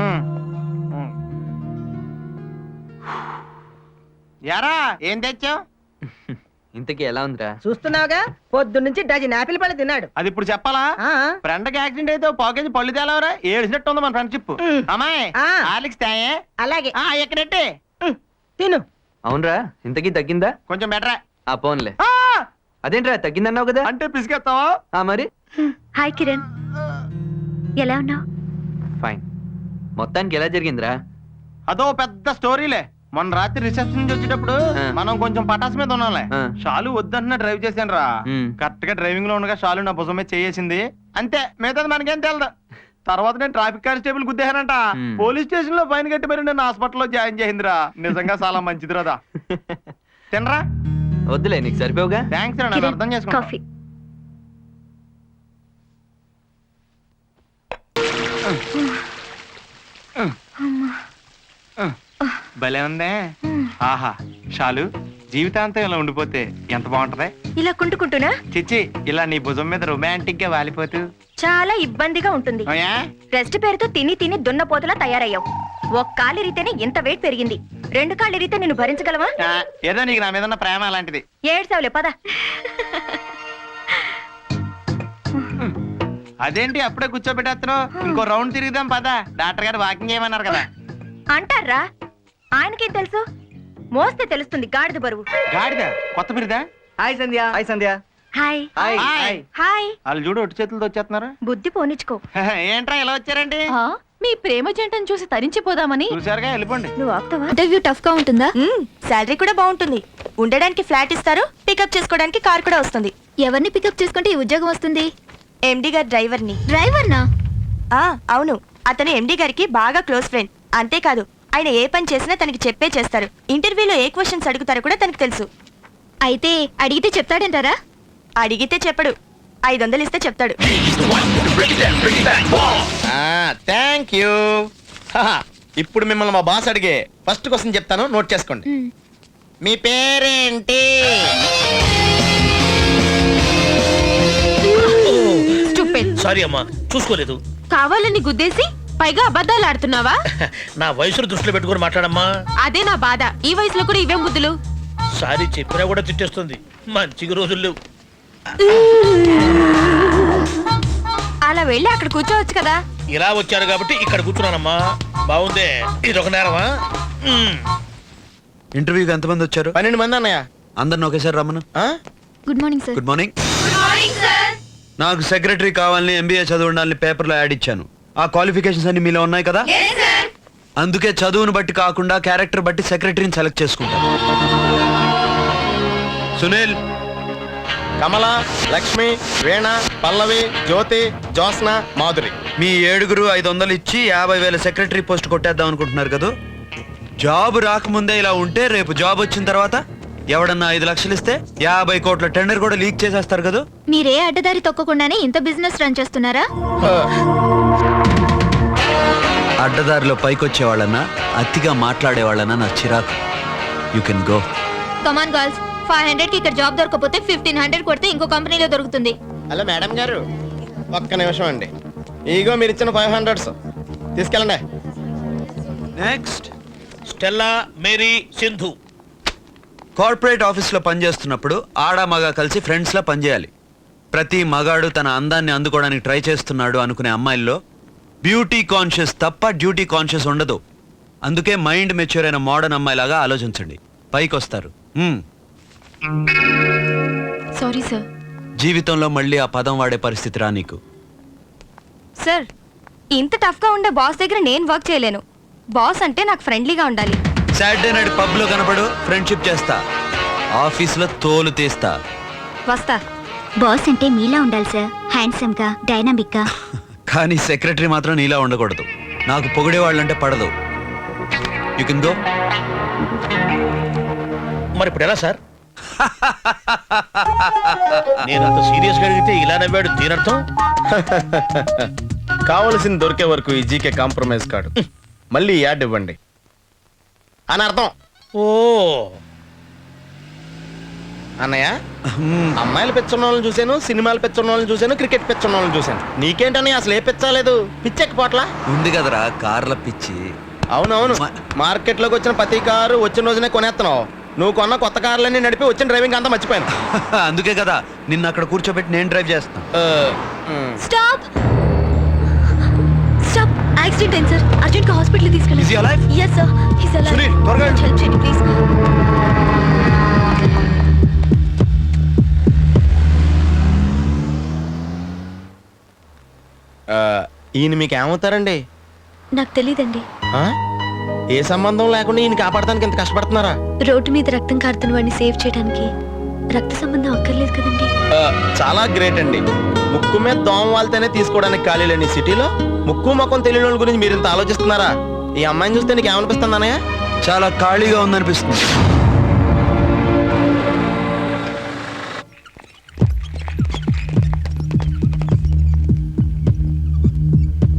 యారా ఏం తెచ్చావు? ఇంతకీ ఎలా ఉందిరా? చూస్తున్నావుగా, పొద్దు నుంచి డజన్ ఆపిల్ పళ్ళు తిన్నాడు. అది ఇప్పుడు చెప్పాలా? ఫ్రెండ్ కి యాక్సిడెంట్ అయితే పాకేజ్ పళ్ళు తేలవరా? ఏడిసినట్టు ఉంది మన ఫ్రెండ్షిప్. అమ్మాయి హార్లిక్స్ తాయే. అలాగే ఎక్కడెట్టే తిను. అవునరా, ఇంతకీ తగ్గిందా? కొంచెం బెటరా. ఆ పోన్లే. అదేంట్రా తగ్గిందన్నావు కదా? అంటే పిసికేస్తావా? మరి హాయ్ కిరణ్, ఎలా ఉన్నావు? ఫైన్. మొత్తానికి ఎలా జరిగిందిరా? అదో పెద్ద స్టోరీలే. మొన్న రాత్రి రిసెప్షన్ నుంచి వచ్చేటప్పుడు మనం కొంచెం పటాస్ మీద ఉన్నాంలే. షాలు వద్దంటున్నా డ్రైవ్ చేశాను రా. కరెక్ట్ గా డ్రైవింగ్ లో ఉండగా షాలు నా భుజం మీద చేసింది. అంతే, మిగతాది మనకేం తెలదు. తర్వాత నేను ట్రాఫిక్ కానిస్టేబుల్ గుద్దేశానంట. పోలీస్ స్టేషన్ లో ఫైన్ కట్టి మరి నేను హాస్పిటల్లో జాయిన్ చేసిందిరా. నిజంగా చాలా మంచిది రాదా. తినరా? వద్దులే, నీకు సరిపోవుగా. థ్యాంక్స్ రా, నాకు అర్థం చేసుకో. కాఫీ. భలే ఉందే. ఆహా, షాలు జీవితాంతం ఇలా ఉండిపోతే ఎంత బాగుంటది. ఇలా కుంటుకుంటున్నా? చిచ్చి, ఇలా నీ భుజం మీద రొమాంటిక్ గా వాలిపోతూ చాలా ఇబ్బందిగా ఉంటుంది. రెస్ట్ పేరుతో తిని తిని దున్నపోతులా తయారయ్యావు. ఒక కాలు ఇరితేనే ఇంత వెయిట్ పెరిగింది. 2 కాళ్ళు ఇరితే నిన్ను భరించగలవా? ఏదో నీకు నా మీద ఉన్న ప్రేమ అలాంటిది. ఏడ్సావులే, పద. అదేంటి అప్పుడే కూర్చోబెట్టేస్తున్నావు? ఇంకో రౌండ్ తిరుగుదాం పద. డాక్టర్ గారు వాకింగ్ చేయమన్నారు కదా. అంటారా? ఆయనకేం తెలుసు? మోస్తే తెలుస్తుంది గాడిద బరువు. గాడిద? కొత్త బిరుదా? Hi Sandhya. Hi Sandhya. Hi hi. Hi. వాళ్ళు చూడు ఒట్టి చేతులతో వచ్చేస్తున్నారు. బుద్ధి పోనిచ్చుకో. ఏంట్రా ఇలా వచ్చారండి? మీ ప్రేమ జంటను చూసి తరించిపోదామని. చూసారుగా, వెళ్ళిపోండి. నువ్వు ఆపుతావా? ఇంటర్వ్యూ టఫ్ గా ఉంటుందా? శాలరీ కూడా బాగుంటుంది. ఉండడానికి ఫ్లాట్ ఇస్తారు, పికప్ చేసుకోవడానికి కార్ కూడా వస్తుంది. ఎవరిని పికప్ చేసుకుంటే ఈ ఉద్యోగం వస్తుంది? ఎండి గారి డ్రైవర్ని. డ్రైవర్నా? అవును, అతను ఎండి గారికి బాగా క్లోజ్ ఫ్రెండ్. అంతేకాదు, ఆయన ఏ పని చేసినా తనకి చెప్పే చేస్తారు. ఇంటర్వ్యూలో ఏ క్వశ్చన్స్ అడుగుతారో కూడా తనకు తెలుసు. అయితే అడిగితే చెప్తాడంటారా? అడిగితే చెప్పడు, 500 ఇస్తే చెప్తాడు. Thank you. ఇప్పుడు మిమ్మల్ని మా బాస్ అడిగే ఫస్ట్ క్వశ్చన్ చెప్తాను, నోట్ చేసుకోండి. మీ పేరేంటి? సారీ అమ్మా, చూసుకోలేదు. కావాలని గుద్దేసి పైగా అబద్ధాలు ఆడుతున్నావా? నా వయసును దృష్టిలో పెట్టుకుని మాట్లాడమ్మా. అదే నా బాధ. ఈ వయసులో కూడా ఇవేం బుద్ధులు? సారీ చెప్పినా కూడా తిట్టేస్తుంది. మంచిగా రోజులు. అలా వెళ్ళి అక్కడ కూర్చోవచ్చు కదా. ఇలా వచ్చారు కాబట్టి ఇక్కడ కూర్చున్నానమ్మా. బాగుందే. ఇది ఒక నేరమా? ఇంటర్వ్యూకి ఎంతమంది వచ్చారు? 12 మంది అన్నయ్య. అందరిని ఒకేసారి రమ్మను. Good morning sir. Good morning. నాకు సెక్రటరీ కావాలని MBA చదువు ఉండాలని పేపర్లో యాడ్ ఇచ్చాను. ఆ క్వాలిఫికేషన్స్ అన్ని మీలో ఉన్నాయి కదా? అందుకే చదువును బట్టి కాకుండా క్యారెక్టర్ బట్టి సెక్రటరీని సెలెక్ట్ చేసుకుంటాను. సునీల్, కమల, లక్ష్మి, వీణ, పల్లవి, జ్యోతి, జ్యోత్స్న, మాధురి. మీ 7 500 ఇచ్చి 50,000 సెక్రటరీ పోస్ట్ కొట్టేద్దాం అనుకుంటున్నారు కదా. జాబ్ రాకముందే ఇలా ఉంటే రేపు జాబ్ వచ్చిన తర్వాత ఎవడన్నా 5 లక్షలు ఇస్తే 50 కోట్ల టెండర్ కూడా లీక్ చేసేస్తారు కదా. మీరే అడ్డదారి తొక్కకుండానే ఇంత బిజినెస్ రన్ చేస్తున్నారా? అడ్డదారిలో పైకొచ్చే వాళ్ళన్నా అతిగా మాట్లాడే వాళ్ళన్నా నా చిరాకు. You can go. Come on girls, 500 కి ఇక్కడ జాబ్ దొరకకపోతే 1500 కొడితే ఇంకో కంపెనీలో దొరుకుతుంది. హలో మేడం గారు, ఒక్క నిమిషం అండి. ఈగో మీరు ఇచ్చిన 500 తీసుకెళ్ళండి. Next, Stella Mary Sindhu. Corporate ఆఫీస్లో పనిచేస్తున్నప్పుడు ఆడ మగ కలిసి ఫ్రెండ్స్లా పనిచేయాలి. ప్రతి మగాడు తన అందాన్ని అందుకోవడానికి ట్రై చేస్తున్నాడు అనుకునే అమ్మాయిల్లో బ్యూటీ కాన్షియస్ తప్ప డ్యూటీ కాన్షియస్ ఉండదు. అందుకే మైండ్ మెచ్యూర్ అయిన మోడర్న్ అమ్మాయిలాగా ఆలోచించండి, పైకి వస్తారు. Sorry sir. జీవితంలో మళ్ళీ ఆ పదం వాడే పరిస్థితి రా నీకు. సార్, ఇంత టఫ్ గా ఉండే బాస్ దగ్గర నేను వర్క్ చేయలేను. బాస్ అంటే నాకు ఫ్రెండ్లీగా ఉండాలి. సాటర్డే నైట్ పబ్ లో కనపడు, ఫ్రెండ్షిప్ చేస్తా. ఆఫీస్ లో తోలు తీస్తా. వస్తా. బాస్ అంటే మీలా ఉండాలి సార్, హ్యాండ్సమ్ గా, డైనామిక్ గా. కానీ సెక్రటరీ మాత్రం నీలా ఉండకూడదు. నాకు పొగిడే వాళ్ళంటే పడదు. You can go. మరి ఇప్పుడు ఎలా సార్? నేను అంత సీరియస్ గా అడిగితే ఇలా నవ్వాడు దీనర్థం. కావలసింది దొరికే వరకు ఈ జీకే కాంప్రమైజ్ కాడు. మళ్ళీ యాడ్ ఇవ్వండి అని అర్థం. ఓ అన్నయ్య, అమ్మాయిలు పెచ్చున్న వాళ్ళని చూశాను, సినిమాలు పెచ్చున్న వాళ్ళని చూశాను, క్రికెట్ పెచ్చున్న వాళ్ళని చూశాను. నీకేంటన్నయ్య అసలు ఏ పెచ్చలేదు? పిచ్చెక్కిపోట్లా ఉంది కదరా కార్ల పిచ్చి. అవునవును, మార్కెట్ లోకి వచ్చిన ప్రతి కారు వచ్చిన రోజునే కొనేస్తున్నావు. నువ్వు కొన్న కొత్త కార్లన్నీ నడిపి వచ్చిన డ్రైవింగ్ అంతా మర్చిపోయాను. అందుకే కదా నిన్ను అక్కడ కూర్చోబెట్టి నేను డ్రైవ్ చేస్తాను. Stop stop. యాక్సిడెంట్ అయింది సార్, అర్జెంట్ గా హాస్పిటల్ తీసుకెళ్ళండి. Is he alive? Yes sir, he's alive. Sunil, త్వరగా వెళ్ళు. హెల్ప్ చేయండి ప్లీజ్. ఈయన మీకు ఏమవుతారండి? నాకు తెలీదండి. ఆ? ఏ సంబంధం లేకుండా ఈయన కాపాడటానికి ఎంత కష్టపడుతున్నారా? రోడ్డు మీద రక్తం కారుతున్న వాడిని సేవ్ చేయడానికి రక్త సంబంధం అక్కర్లేదు కదండి. చాలా గ్రేట్ అండి. ముక్కు మీద దోమ వాళ్తేనే తీసుకోవడానికి ఖాళీ లేని సిటీలో ముక్కు ముఖం తెలియని వాళ్ళ గురించి మీరు ఇంత ఆలోచిస్తున్నారా? ఈ అమ్మాయిని చూస్తే నీకు ఏమనిపిస్తుంది అన్నయ్య? చాలా ఖాళీగా ఉందనిపిస్తుంది.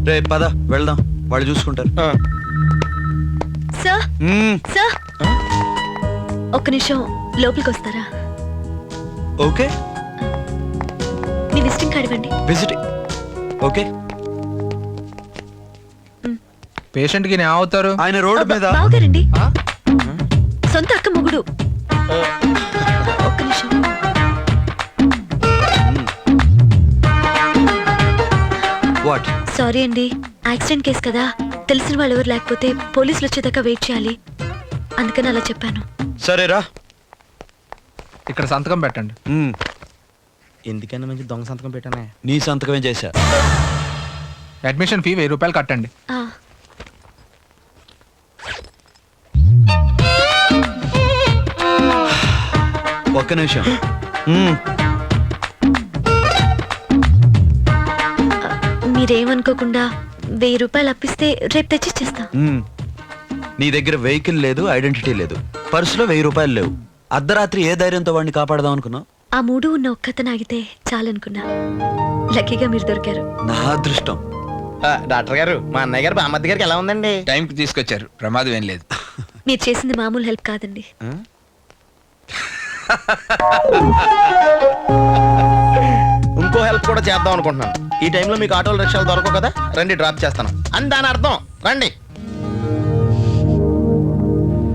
రే పద వెళ్దాం, వాళ్ళు చూసుకుంటారు. సార్ సార్, ఒక్క నిమిషం లోపలికి వస్తారా? ఓకే, మీ విజిటింగ్ కార్డ్ ఇవ్వండి. విజిటింగ్. ఓకే. పేషెంట్ కి ఏమవుతారు? ఆయన రోడ్డు మీద. బావగారండి, సొంత అక్క మొగుడు. ఒక్క నిమిషం. వాట్? సారీ అండి, యాక్సిడెంట్ కేసు కదా, తెలిసిన వాళ్ళు ఎవరు లేకపోతే పోలీసులు వచ్చేదాకా వెయిట్ చేయాలి, అందుకని అలా చెప్పాను. సరేరా, ఇక్కడ సంతకం పెట్టండి. ఎందుకన్నా మంచి దొంగ సంతకం పెట్టానే? నీ సంతకమే చేశా. అడ్మిషన్ ఫీ 1000 రూపాయలు కట్టండి. ఒక్క నిమిషం. మీరేమనుకోకుండా 1000 రూపాయలు అప్పిస్తే రేపు తెచ్చిచ్చేస్తా. నీ దగ్గర వెహికల్ లేదు, ఐడెంటిటీ లేదు, పర్సులో 1000 రూపాయలు లేవు. అర్ధరాత్రి ఏ ధైర్యంతో వాడిని కాపాడదాం అనుకున్నావు? ఆ 3 ఉన్న ఒక్కతను ఆగితే చాలనుకున్నా. లక్కీగా మీరు దొరికారు. నా అదృష్టం. డాక్టర్ గారు, మా అన్నయ్య గారు బామ్మద్ది గారికి ఎలా ఉందండి? టైంకి తీసుకొచ్చారు, ప్రమాదం ఏం లేదు. మీరు చేసింది మామూలు హెల్ప్ కాదండి. ఇంకో హెల్ప్ కూడా చేద్దాం అనుకుంటున్నాను. ఈ టైంలో మీకు ఆటోలు రిక్షాలు దొరకవు కదా, రండి డ్రాప్ చేస్తాను అని దాని అర్థం. రండి.